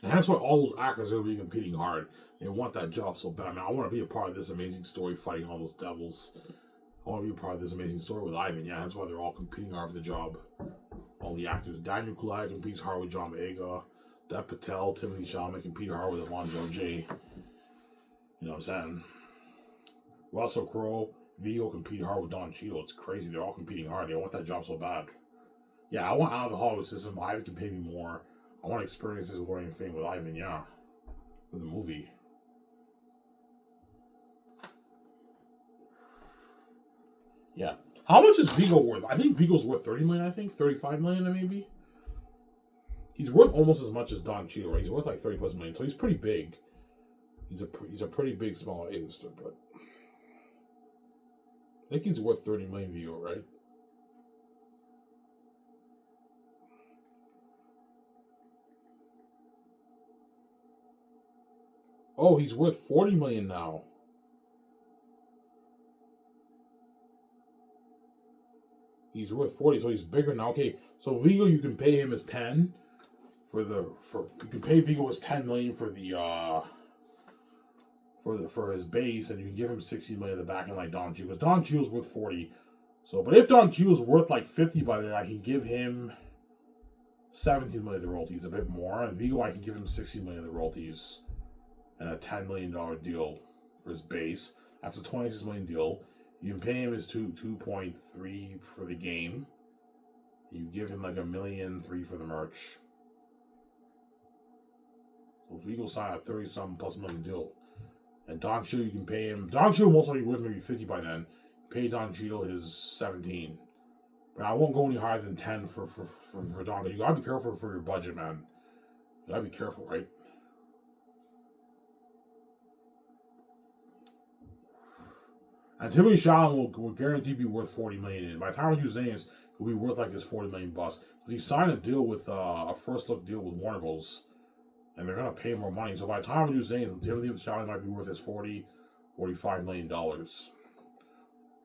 And that's why all those actors are going to be competing hard. They want that job so bad. Man, I want to be a part of this amazing story fighting all those devils. I want to be a part of this amazing story with Ivan. Yeah, that's why they're all competing hard for the job. All the actors. Daniel Kaluuya competes hard with John Boyega. Dev Patel, Timothy Chalamet compete hard with Alfonso J. You know what I'm saying? Russell Crowe, Vigo compete hard with Don Cheadle. It's crazy. They're all competing hard. They want that job so bad. Yeah, I want out of the Hollywood system. Ivan can pay me more. I want to experience this glory and fame with Ivan, yeah. With the movie. Yeah. How much is Vigo worth? I think Vigo's worth 30 million, I think. 35 million, maybe. He's worth almost as much as Don Cheadle, right? He's worth like 30 plus million, so he's pretty big. He's a pretty big small A-lister, but I think he's worth 30 million Vigo, right? Oh, he's worth 40 million now. He's worth 40, so he's bigger now. Okay, so Vigo, you can pay him as 10 you can pay Vigo as 10 million for his base, and you can give him 60 million at the back end like Don Cheadle. Because Don Cheadle's worth 40. So, but if Don Cheadle's worth like 50 by then, I can give him 17 million of the royalties, a bit more. And Vigo, I can give him 60 million of the royalties and a $10 million deal for his base. That's a 26 million deal. You can pay him his 2.3 for the game. You give him like $1.3 million for the merch. So Vigo signed a 30-something plus million deal. And Don Cheadle, you can pay him. Don Cheadle most likely worth maybe 50 by then. Pay Don Cheadle his 17. But I won't go any higher than 10 for Don. You gotta be careful for your budget, man. You gotta be careful, right? And Timothy Chalamet will guarantee be worth 40 million. And by the time you Xanus, he'll be worth like his 40 million bucks. Because he signed a deal with a first look deal with Warner Bros. And they're gonna pay more money. So by the time you Xanus, Timothy Chalamet might be worth his $45 million.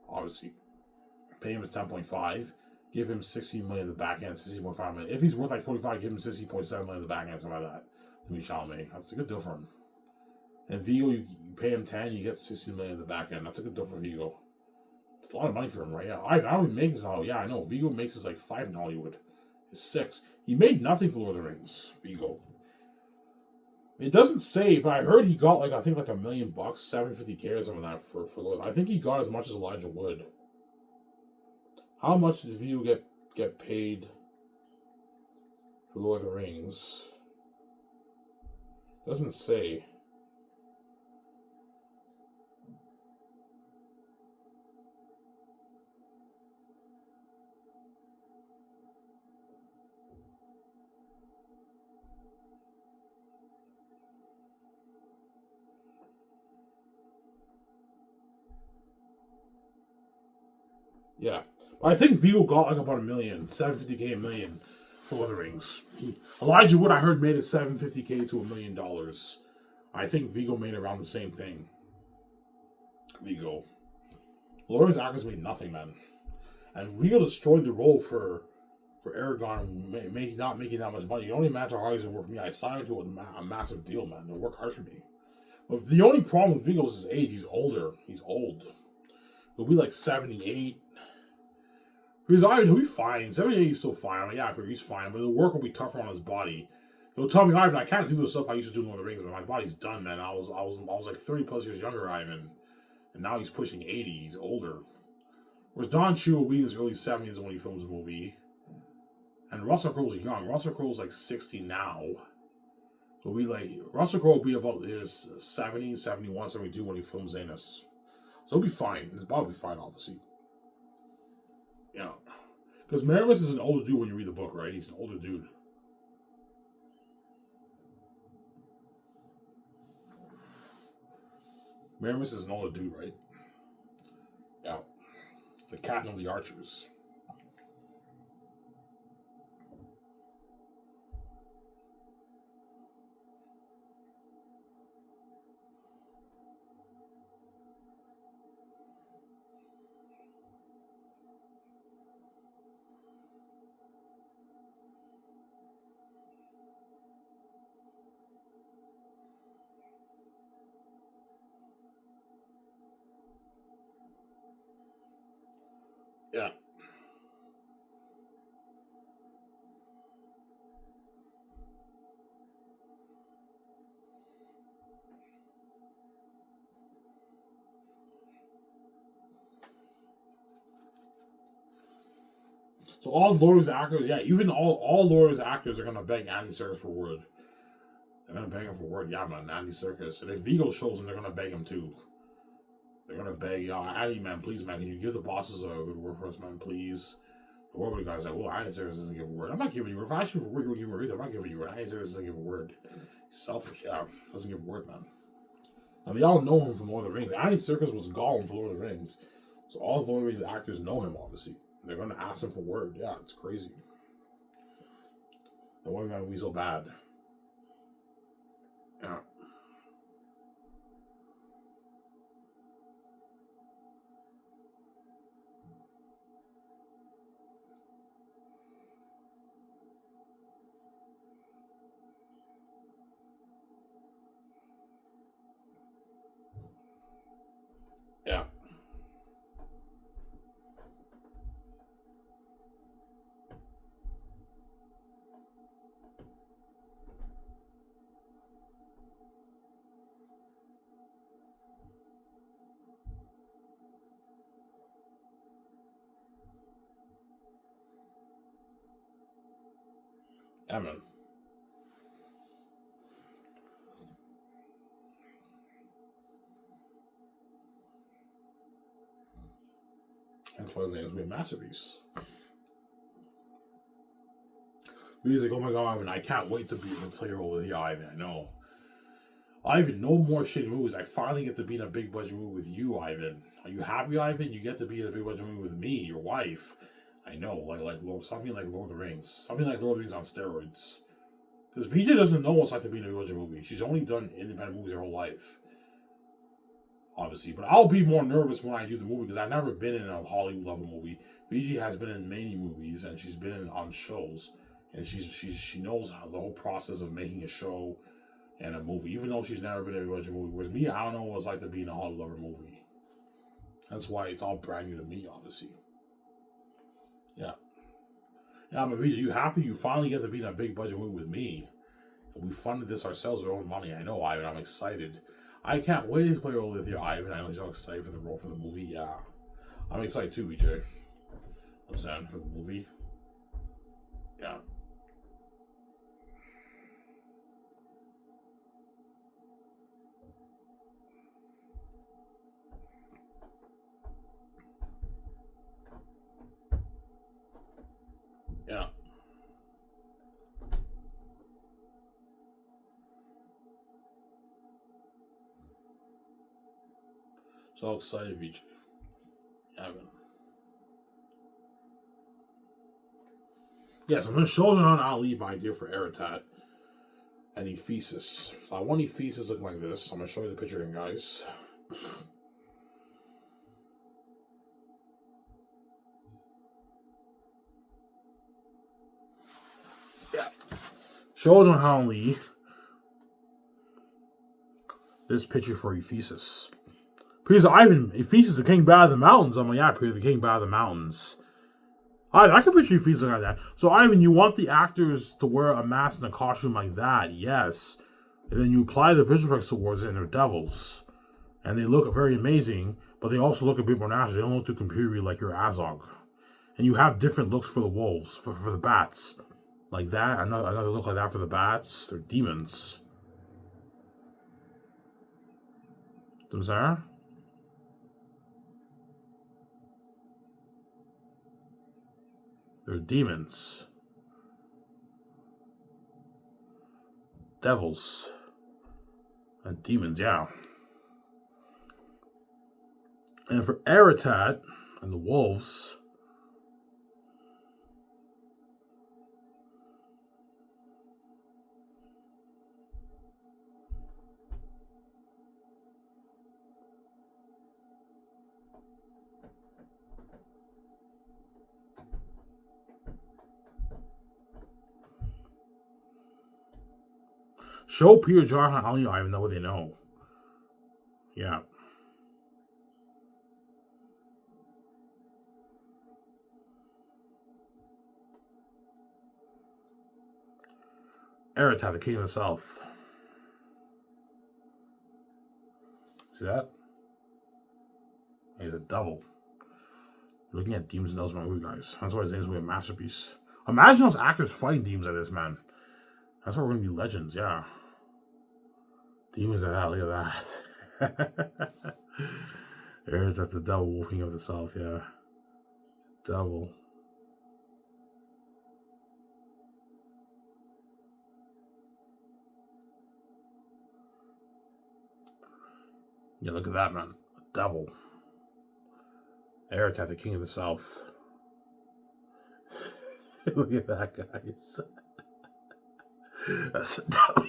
Obviously. Pay him his 10.5. Give him 60 million in the back end, 60.5 million. If he's worth like 45, give him 60.7 million in the back end, something like that. Timothy Chalamet. That's a good deal for him. And Vigo, you pay him 10, you get 60 million in the back end. That's a good deal for Vigo. It's a lot of money for him, right? Yeah, I don't even make this out. Yeah, I know. Vigo makes this like 5 in Hollywood. It's 6. He made nothing for Lord of the Rings, Vigo. It doesn't say, but I heard he got like, I think like $1 million, $750K or something like that for Lord. I think he got as much as Elijah Wood. How much did Vigo get paid for Lord of the Rings? It doesn't say. Yeah. But I think Vigo got like about $1 million, $750K, $1 million for Lord of the Rings. Elijah Wood, I heard, made it $750K to $1 million. I think Vigo made around the same thing. Vigo. Lord of the Rings actors made nothing, man. And Vigo destroyed the role for Aragorn, not making that much money. You don't imagine how hard he's going to work for me. I signed him to a massive deal, man. They'll work hard for me. But the only problem with Vigo is his age. He's older. He's old. He'll be like 78. He'll be fine. 78, he's still fine. I'm like, yeah, he's fine, but the work will be tougher on his body. He'll tell me, Ivan, I can't do the stuff I used to do in Lord of the Rings, but my body's done, man. I was like 30 plus years younger, Ivan, and now he's pushing 80. He's older. Whereas Don Cheadle will be in his early 70s when he films a movie, and Russell Crowe's young. Russell Crowe's like 60 now. Russell Crowe will be about his 70, 71, 72 when he films Xanus. So he'll be fine. His body will be fine, obviously. You know, because Maramus is an older dude when you read the book, right? He's an older dude. Maramus is an older dude, right? Yeah. The captain of the archers. Yeah. So all Lord of the actors, yeah, even all Lord of the actors are gonna beg Andy Serkis for word. They're gonna beg him for word. Yeah, man, Andy Serkis. And if Vigo shows him, they're gonna beg him too. They're gonna beg, yo, Andy, man, please, man, can you give the bosses a good word for us, man, please? The Warburg guy's like, well, Andy Serkis doesn't give a word. I'm not giving you a word. If I ask you for a word, you would give me a word. I'm not giving you a word. Andy Serkis doesn't give a word. He's selfish, yeah. Doesn't give a word, man. And they all know him from Lord of the Rings. Andy Serkis was Gollum for Lord of the Rings. So all the Lord of the Rings actors know him, obviously. They're gonna ask him for word. Yeah, it's crazy. The one man will be so bad. Yeah. Yeah. Yeah, man. That's why his name is be a masterpiece. He's like, oh my god, Ivan, I can't wait to be the player role with you, Ivan. I know. Ivan, no more shitty movies. I finally get to be in a big budget movie with you, Ivan. Are you happy, Ivan? You get to be in a big budget movie with me, your wife. I know, something like Lord of the Rings. Something like Lord of the Rings on steroids. Because VJ doesn't know what it's like to be in a big budget movie. She's only done independent movies her whole life. Obviously. But I'll be more nervous when I do the movie because I've never been in a Hollywood level movie. VJ has been in many movies and she's been on shows. And she knows how the whole process of making a show and a movie, even though she's never been in a budget movie. Whereas me, I don't know what it's like to be in a Hollywood level movie. That's why it's all brand new to me, obviously. Yeah. Yeah, I'm you happy you finally get to be in a big budget movie with me? And we funded this ourselves with our own money. I know, Ivan. I'm excited. I can't wait to play a role with you, Ivan. I know you're excited for the role for the movie. Yeah. I'm excited too, EJ. I'm saying for the movie. Yeah. Yeah. So excited, VJ. Yeah, man. Yes, I'm going to show them on Ali my idea for Aratat and Ephesus. So I want Ephesus looking like this. I'm going to show you the picture again, guys. Yeah. Shows on Ali this picture for Ephesus. Because Ivan, Ephesus, the king bad of the mountains. I'm like, yeah, the king bad of the mountains. I can picture Ephesus like that. So, Ivan, you want the actors to wear a mask and a costume like that, yes. And then you apply the visual effects towards it, and they're devils. And they look very amazing, but they also look a bit more natural. They don't look too computery like your Azog. And you have different looks for the wolves, for the bats. Like that, another look like that for the bats. They're demons. Sarah? They're demons. Devils. And demons, yeah. And for Aratat and the wolves, show Peter Jar and Ali Ivan know what they know. Yeah. Eretat, the king of the south. See that? He's a devil. You're looking at demons and devils, my movie, guys. That's why his name's gonna be a masterpiece. Imagine those actors fighting demons like this, man. That's why we're gonna be legends, yeah. Demons like that, look at that. There's that the devil king of the south, yeah. Devil. Yeah, look at that, man. A devil. Eretat, the king of the south. Look at that, guys. That's a devil.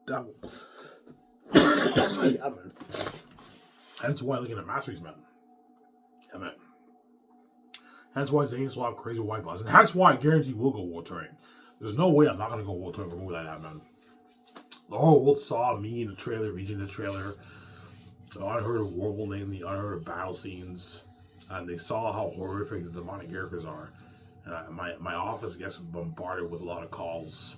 Devil. Yeah, man. Hence why looking at masterpiece, man. Yeah, man. Hence why Xanus will have crazy white buzz. And that's why I guarantee we'll go war touring. There's no way I'm not going to go war touring for a movie like that, man. The whole world saw me in the trailer, reading the trailer. The unheard of war will name the unheard of battle scenes. And they saw how horrific the demonic characters are. And my office gets bombarded with a lot of calls.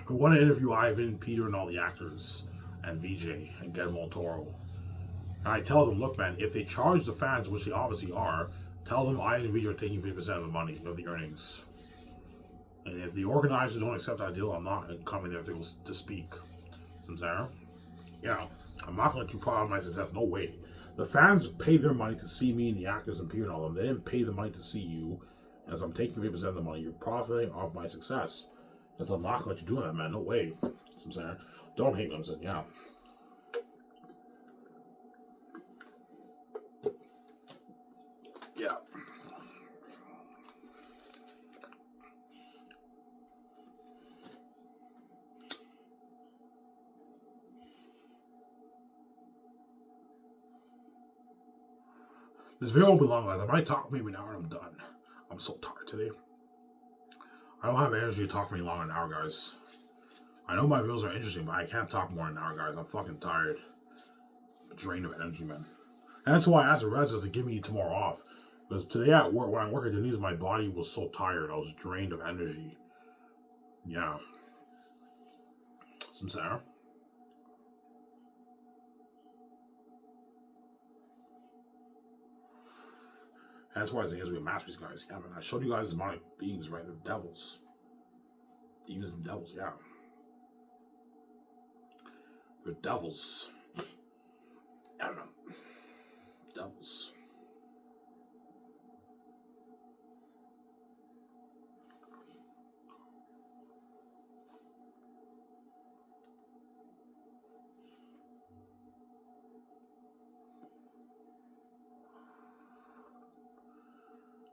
I want to interview Ivan, Peter, and all the actors. And VJ, and Guillermo del Toro. And I tell them, look, man, if they charge the fans, which they obviously are, tell them Ivan and VJ are taking 50% of the money, of the earnings. And if the organizers don't accept that deal, I'm not coming there to speak. Sarah? Yeah, I'm not going to let you profit my success. No way. The fans paid their money to see me and the actors and Peter and all of them. They didn't pay the money to see you. As I'm taking 50% of the money, you're profiting off my success. As I'm not going to let you do that, man. No way. Sarah. Don't hate me. I'm saying, yeah. Yeah. This video won't be long, guys. I might talk maybe an hour and I'm done. I'm so tired today. I don't have energy to talk for any longer than an hour, guys. I know my videos are interesting, but I can't talk more than an hour, guys. I'm fucking tired. I'm drained of energy, man. And that's why I asked the residents to give me tomorrow off. Because today at work, when I work at Denise, my body was so tired. I was drained of energy. Yeah. Sarah. That's why I say it's a masterpiece, guys. Yeah, man. I showed you guys demonic beings, right? They're devils. Demons and devils, yeah. They're devils. Yeah, man. Devils.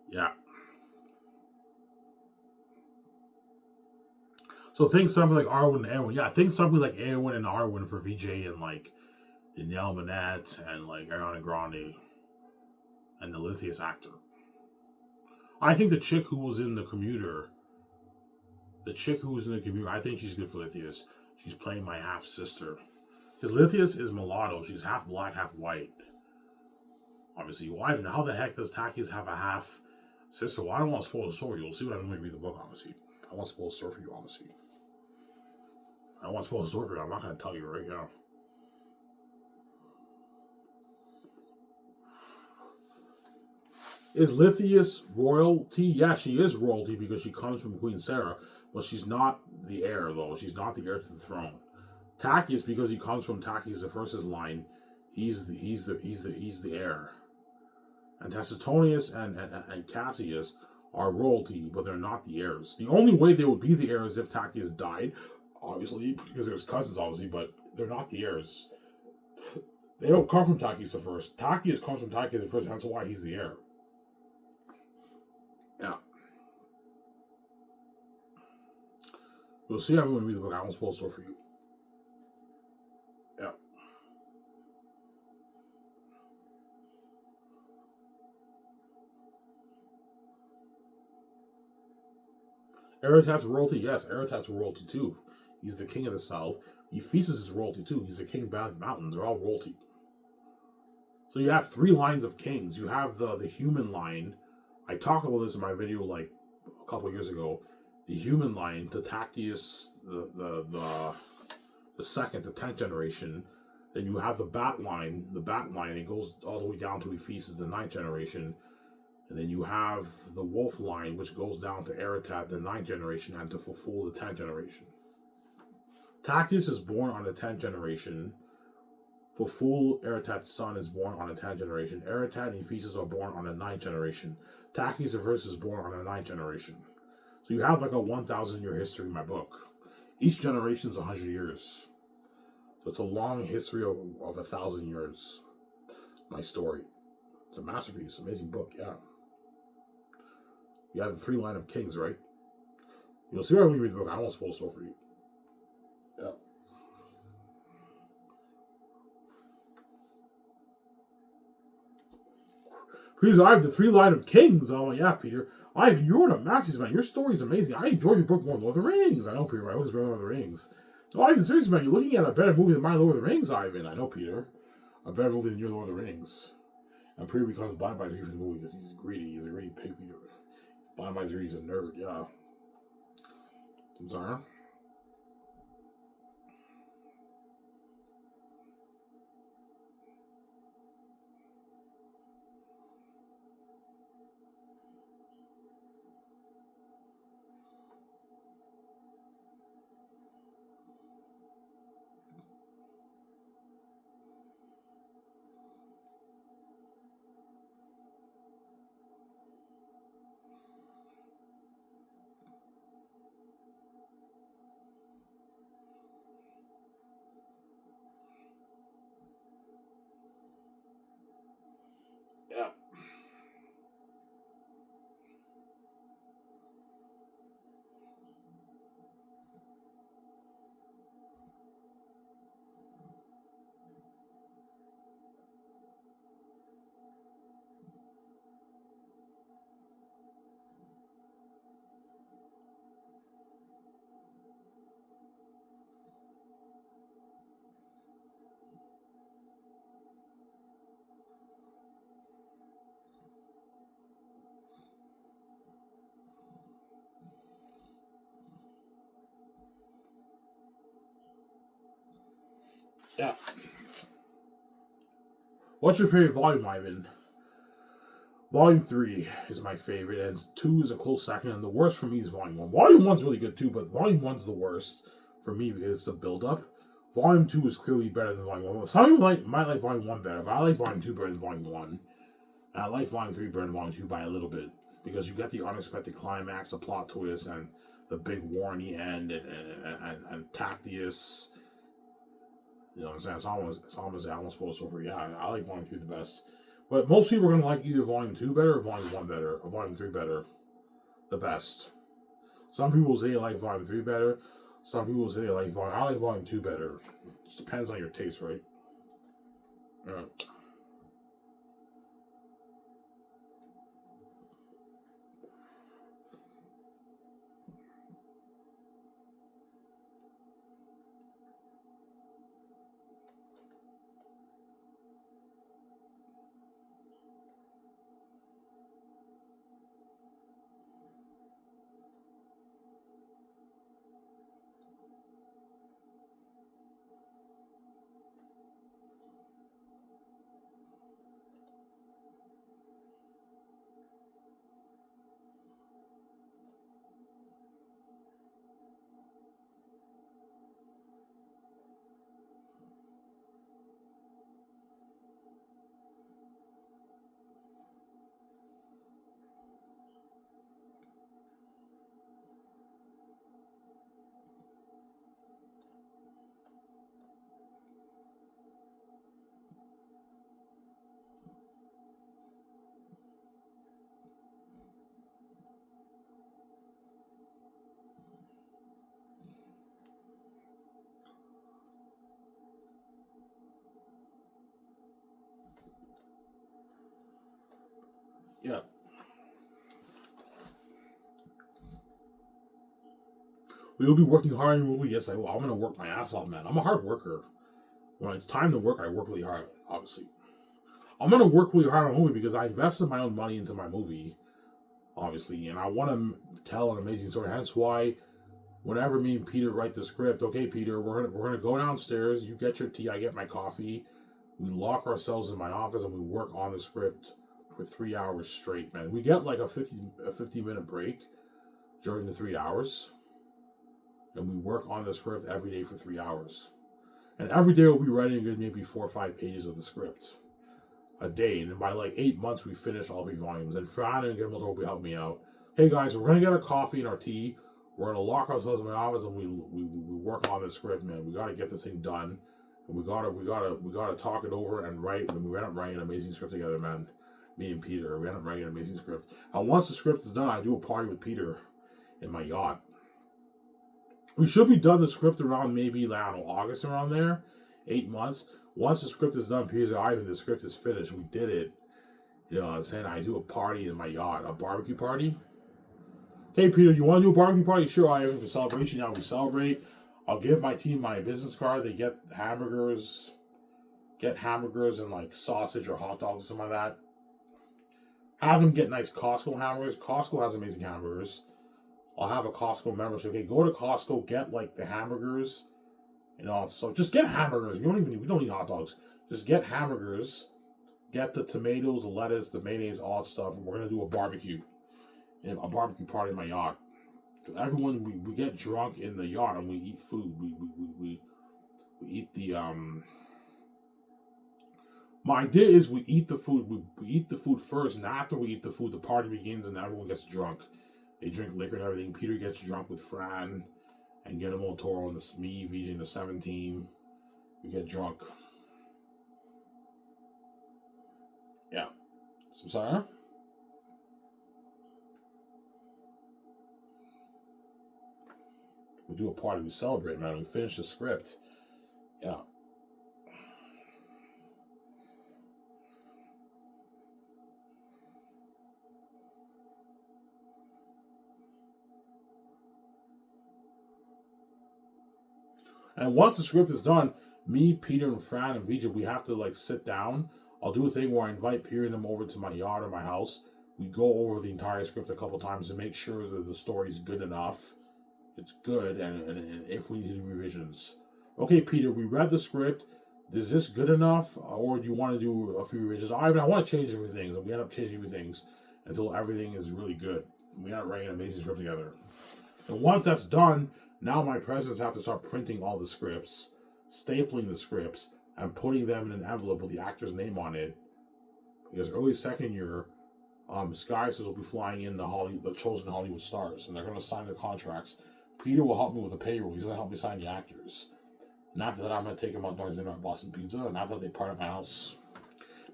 Yeah. So think something like Arwen and Erwin. Yeah, think something like Erwin and Arwen for VJ and like Danielle Manette and like Ariana Grande and the Lithius actor. I think the chick who was in the commuter, I think she's good for Lithius. She's playing my half sister. Because Lithius is mulatto. She's half black, half white. Obviously, why? How the heck does Takis have a half sister? Well, I don't want to spoil the story. You'll see what I mean when you read the book, obviously. I want to spoil the story for you, obviously. I don't want to spoil the story for you. I'm not going to tell you right now. Is Lithius royalty? Yeah, she is royalty because she comes from Queen Sarah, but she's not the heir, though. She's not the heir to the throne. Takis, because he comes from Takis the First's line, he's the heir. And Tacitonius and Cassius are royalty, but they're not the heirs. The only way they would be the heirs is if Takis died, obviously, because there's cousins, obviously, but they're not the heirs. They don't come from Takis the First. Takis comes from Takis the First, that's why he's the heir. Yeah. You'll see everyone read the book. I won't spoil the story for you. Yeah. Eretat's royalty, yes, Eretat's royalty too. He's the king of the south. Ephesus is royalty too. He's the king of the mountains. They're all royalty. So you have 3 lines of kings. You have the human line. I talked about this in my video like a couple years ago. the human line to Tactius, the second, the 10th generation. Then you have the bat line. It goes all the way down to Ephesus, the 9th generation. And then you have the wolf line, which goes down to Eretat, the 9th generation, and to Fulful, the 10th generation. Tactius is born on the 10th generation. Fulful, Eretat's son, is born on the 10th generation. Eretat and Ephesus are born on the 9th generation. Tactius the First is born on the 9th generation. So you have like a 1,000-year history in my book. Each generation is 100 years. So it's a long history of 1,000 years. My story. It's a masterpiece. Amazing book, yeah. You have the 3 line of kings, right? You'll see when you read the book. I won't spoil stuff for you. Yeah. Please, I have the 3 line of kings. Oh, yeah, Peter. You're a masterpiece, man. Your story's amazing. I enjoy your book more than Lord of the Rings. I know, Peter. My book's better than Lord of the Rings. No, Ivan, seriously, man. You're looking at a better movie than my Lord of the Rings, Ivan. I know, Peter. A better movie than your Lord of the Rings. And Peter becomes blind by the for the movie because he's greedy. He's a greedy pig, Peter. Blind by the he's a nerd, yeah. I'm sorry. Yeah. Yeah. What's your favorite volume, Ivan? Volume 3 is my favorite, and 2 is a close second, and the worst for me is Volume 1. Volume 1's really good too, but Volume 1's the worst for me because it's the build-up. Volume 2 is clearly better than Volume 1. Some people might like Volume 1 better, but I like Volume 2 better than Volume 1. And I like Volume 3 better than Volume 2 by a little bit, because you get the unexpected climax, the plot twist, and the big war in the end, and Tactius. You know what I'm saying? It's almost supposed to. Yeah, I like Volume 3 the best. But most people are going to like either Volume 2 better or Volume 1 better, or Volume 3 better. The best. Some people say they like Volume 3 better. Some people say they like I like Volume 2 better. It just depends on your taste, right? Yeah. Yeah. Will you be working hard on your movie? Yes, I will. I'm going to work my ass off, man. I'm a hard worker. When it's time to work, I work really hard, obviously. I'm going to work really hard on a movie because I invested my own money into my movie. obviously, and I want to tell an amazing story. Hence why, whenever me and Peter write the script, okay, Peter, we're gonna go downstairs. You get your tea, I get my coffee. We lock ourselves in my office and we work on the script for 3 hours straight, man. We get like a 50-minute break during the 3 hours, and we work on the script every day for 3 hours. And every day we'll be writing maybe 4 or 5 pages of the script a day. And by like 8 months, we finish all 3 volumes. And Fran and Guillermo will be helping me out. Hey guys, we're gonna get our coffee and our tea. We're gonna lock ourselves in my office and we work on the script, man. We gotta get this thing done. And we gotta talk it over and write. And we end up writing an amazing script together, man. Me and Peter, we end up writing an amazing script. And once the script is done, I do a party with Peter in my yacht. We should be done the script around maybe like August, around there, 8 months. Once the script is done, Peter's like, Ivan, the script is finished. We did it. You know what I'm saying? I do a party in my yacht, a barbecue party. Hey, Peter, you want to do a barbecue party? Sure, I have for celebration. Now we celebrate. I'll give my team my business card. They get hamburgers and like sausage or hot dogs or something like that. Have them get nice Costco hamburgers. Costco has amazing hamburgers. I'll have a Costco membership. Okay, go to Costco, get like the hamburgers, so just get hamburgers. We don't need hot dogs. Just get hamburgers, get the tomatoes, the lettuce, the mayonnaise, all that stuff, and we're gonna do a barbecue party in my yacht. Everyone, we get drunk in the yacht and we eat food. We eat the My idea is we eat the food. We eat the food first, and after we eat the food, the party begins and everyone gets drunk. They drink liquor and everything. Peter gets drunk with Fran and Guillermo Toro and me, VJ, and the 7 team. We get drunk. Yeah. So, sorry? We do a party. We celebrate, man. We finish the script. Yeah. And once the script is done, me, Peter, and Fran, and VJ, we have to like sit down. I'll do a thing where I invite Peter and them over to my yacht or my house. We go over the entire script a couple times to make sure that the story's good enough. It's good, and if we need to do revisions. Okay, Peter, we read the script. Is this good enough? Or do you want to do a few revisions? I want to change a few things. And we end up changing a few things until everything is really good. We end up writing an amazing script together. And once that's done, now my presidents have to start printing all the scripts, stapling the scripts, and putting them in an envelope with the actor's name on it. Because early second year, Xanus will be flying in the chosen Hollywood stars, and they're going to sign their contracts. Peter will help me with the payroll. He's going to help me sign the actors. And after that, I'm going to take them out to dinner at Boston Pizza, and after that, they part at my house.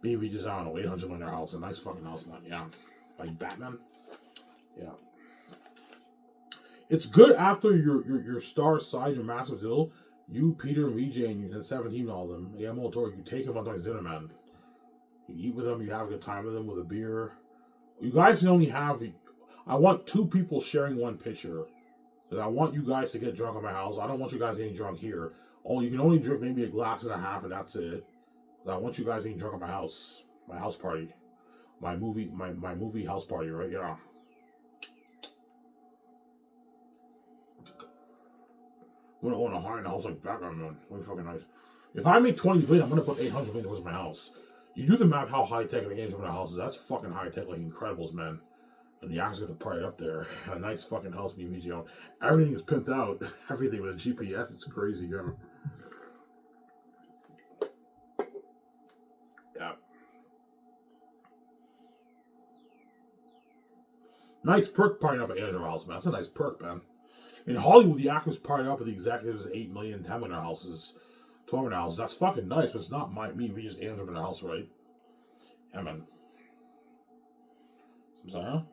Maybe just, I don't know, $800 million house. A nice fucking house, man. Yeah. Like Batman. Yeah. It's good after your star side, your massive deal. You, Peter, and VJ, and 17 and all of them. Yeah, you take them out to dinner, man. You eat with them, you have a good time with them with a beer. You guys can only have... I want 2 people sharing one picture. Because I want you guys to get drunk at my house. I don't want you guys getting drunk here. Oh, you can only drink maybe a glass and a half, and that's it. Because I want you guys getting drunk at my house. My house party. My movie house party, right? Yeah. I'm going to own a high in the house like background, man. Really fucking nice. If I make 20 million, I'm going to put 800 million towards my house. You do the math how high-tech an Angel in house is. That's fucking high-tech, like Incredibles, man. And the actors get the party up there. A nice fucking house being VJ on. Everything is pimped out. Everything with a GPS. It's crazy, yeah. Yeah. Nice perk partying up at Angel House, man. That's a nice perk, man. In Hollywood, the actors party up at the executives 8 million, 10 million houses, 12 million houses. That's fucking nice, but it's not me, just Angel in the house, right? Yeah, man. I'm sorry?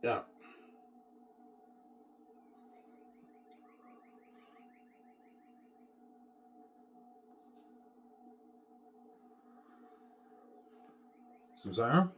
Yeah. Susanna?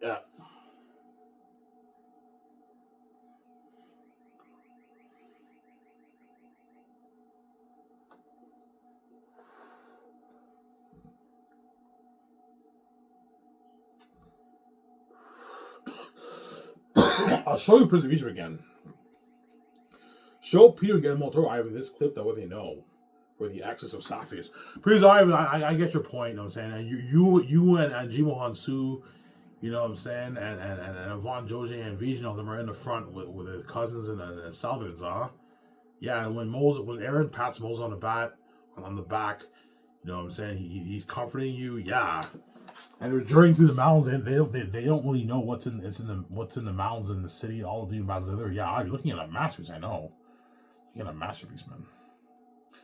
Yeah. I'll show you Prince of Egypt again. Show Peter and get him all through Ivan this clip that what they know for the access of Sapphires. Prince Ivan, I get your point, you know what I'm saying? And you and Jimo Hansu, you know what I'm saying? And Yvonne Joji and Vision, all them are in the front with his cousins and Southerns, huh? Yeah, and when Aaron pats Moses on the back, you know what I'm saying? He's comforting you, yeah. And they're journeying through the mountains, and they don't really know what's in the mountains in the city. All the demon battles are there. Yeah, I'm looking at a masterpiece. I know, looking at a masterpiece, man.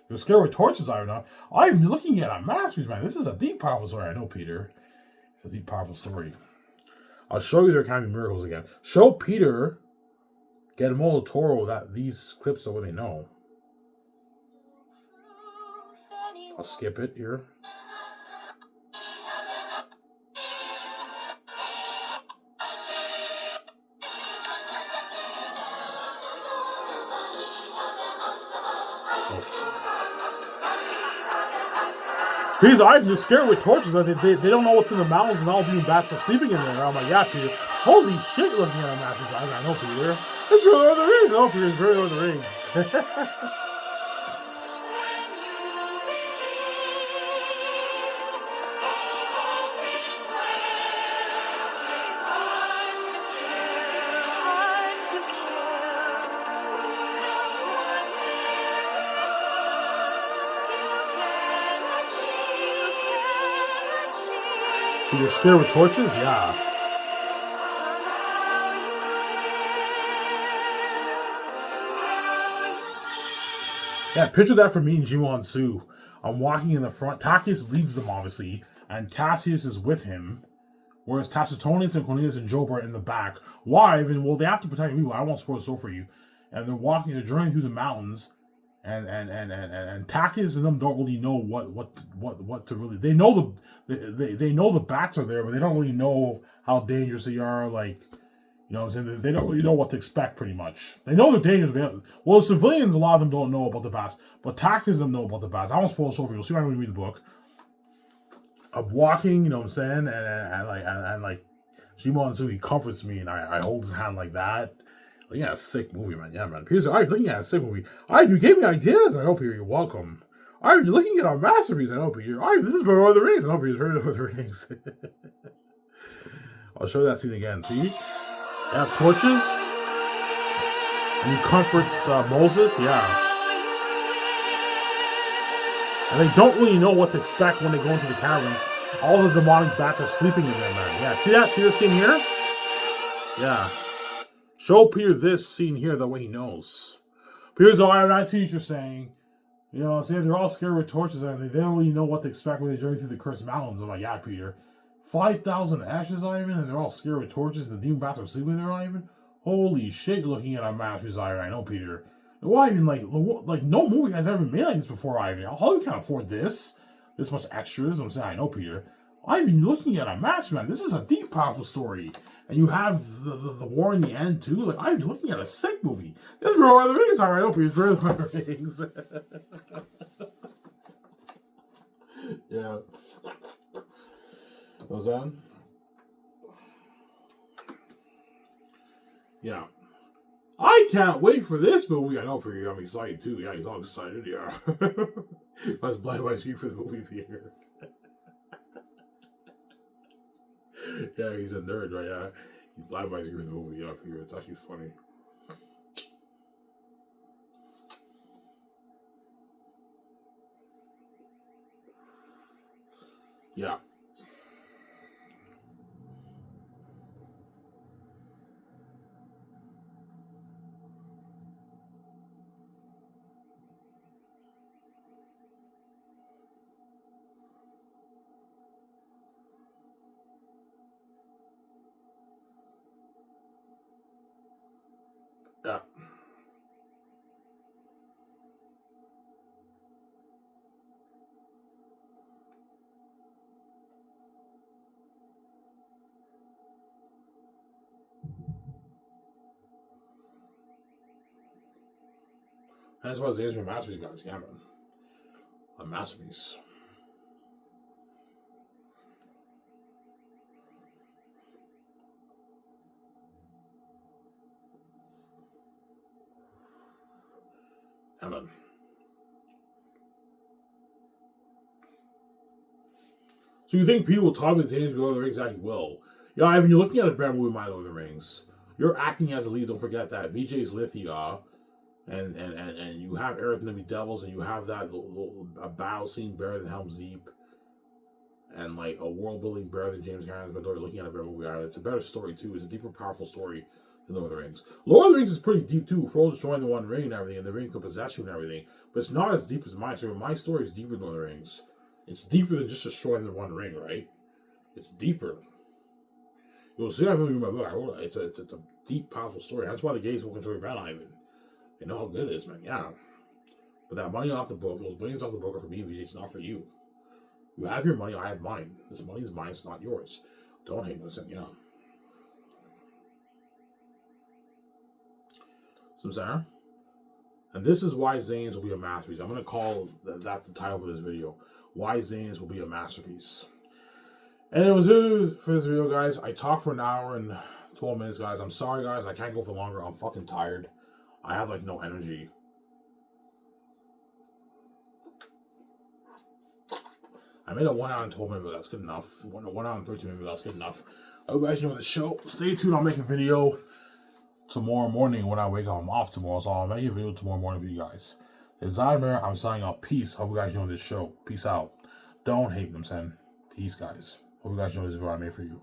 They're scared with torches. I know. I'm looking at a masterpiece, man. This is a deep, powerful story. I know, Peter. It's a deep, powerful story. I'll show you there can be miracles again. Show Peter, get Molo Toro that these clips are what they know. I'll skip it here. These eyes are scared with torches. They don't know what's in the mountains, and all the bats are sleeping in there. I'm like, yeah, Peter. Holy shit, looking at a map. I know, Peter. It's really Lord of the Rings. Oh, Peter, it's very Lord of the Rings. You're scared with torches? Yeah. Yeah, picture that for me and Jiwon Su. I'm walking in the front. Takis leads them, obviously, and Cassius is with him, whereas Tacitonius and Cornelius and Job are in the back. Why? I mean, well, they have to protect people. I don't want to spoil the story for you. And they're journeying through the mountains, and Takis and them don't really know what to really. They know they know the bats are there, but they don't really know how dangerous they are. Like, you know what I'm saying? They don't really know what to expect, pretty much. They know they're dangerous. Well, the civilians, a lot of them don't know about the bats, but Takis them know about the bats. I won't spoil the story for you. You'll see when we read the book. I'm walking, you know what I'm saying, and like Shimon Su, he comforts me, and I hold his hand like that. Like, yeah, sick movie, man. Yeah, man. Peter's looking at a sick movie. You gave me ideas. I hope you're welcome. You're looking at our masterpiece. I hope you're. This is Lord of the Rings. I hope you're very Lord of the Rings. I'll show that scene again. See, they have torches, and he comforts Moses. Yeah. And they don't really know what to expect when they go into the caverns. All the demonic bats are sleeping in there, man. Yeah, see that? See this scene here? Yeah. Show Peter this scene here, that way he knows. Peter's all, I see what you're saying. You know what I'm saying? They're all scared with torches, and they don't really know what to expect when they journey through the cursed mountains. I'm like, yeah, Peter. 5,000 ashes, Ivan, and they're all scared with torches, and the demon bats are sleeping there, Ivan? Holy shit, you're looking at a masterpiece, Ivan. I know, Peter. Well, Ivan, like no movie has ever been made like this before, Ivan. How you can't afford this much extras? I'm saying, I know, Peter. Ivan, you're looking at a match, man. This is a deep, powerful story, and you have the war in the end too. Like, Ivan, you're looking at a sick movie. This is Lord of the Rings, Ivan. I know, Peter. It's Lord of the Rings. Yeah. Goes on. Yeah. I can't wait for this movie. I know for you, I'm excited too. Yeah, he's all excited. Yeah. I was blind by screen for the movie theater. Yeah, he's a nerd, right? Yeah. He's blind by screen for the movie. Yeah, here. It's actually funny. Yeah. That's why Xanus a masterpiece, guys. Yeah, man. A masterpiece. Yeah, man. So you think people will talk about Xanus Lord of the Rings? That he will. Yeah, Ivan, you're looking at a better movie, My Lord of the Rings. You're acting as a lead. Don't forget that. VJ's Lithia. And you have Eric and the Devils, and you have that a battle scene better than Helm's Deep, and like a world building better than James Cameron's. But you're looking at a better movie. It's a better story too. It's a deeper, powerful story than Lord of the Rings. Lord of the Rings is pretty deep too. Frodo destroying the One Ring and everything, and the ring could possess you and everything. But it's not as deep as my story. My story is deeper than Lord of the Rings. It's deeper than just destroying the One Ring, right? It's deeper. You'll see I movie in my book. I wrote it. It's a deep, powerful story. That's why the gays will control your battle, Ivan. You know how good it is, man. Yeah. But that money off the book, those billions off the book are for me, VJ. It's not for you. You have your money, I have mine. This money is mine, it's not yours. Don't hate me, listen, yeah. Some Sarah? And this is why Xanus will be a masterpiece. I'm going to call that the title for this video. Why Xanus will be a masterpiece. And it was it for this video, guys. I talked for an hour and 12 minutes, guys. I'm sorry, guys. I can't go for longer. I'm fucking tired. I have, like, no energy. I made a 1 hour and 12 minute video. That's good enough. 1 hour and 13 minute video. That's good enough. I hope you guys enjoyed the show. Stay tuned. I'll make a video tomorrow morning when I wake up. I'm off tomorrow, so I'll make a video tomorrow morning for you guys. It's Zadimir. I'm signing out. Peace. Hope you guys enjoyed this show. Peace out. Don't hate them, son. Peace, guys. Hope you guys enjoyed this video I made for you.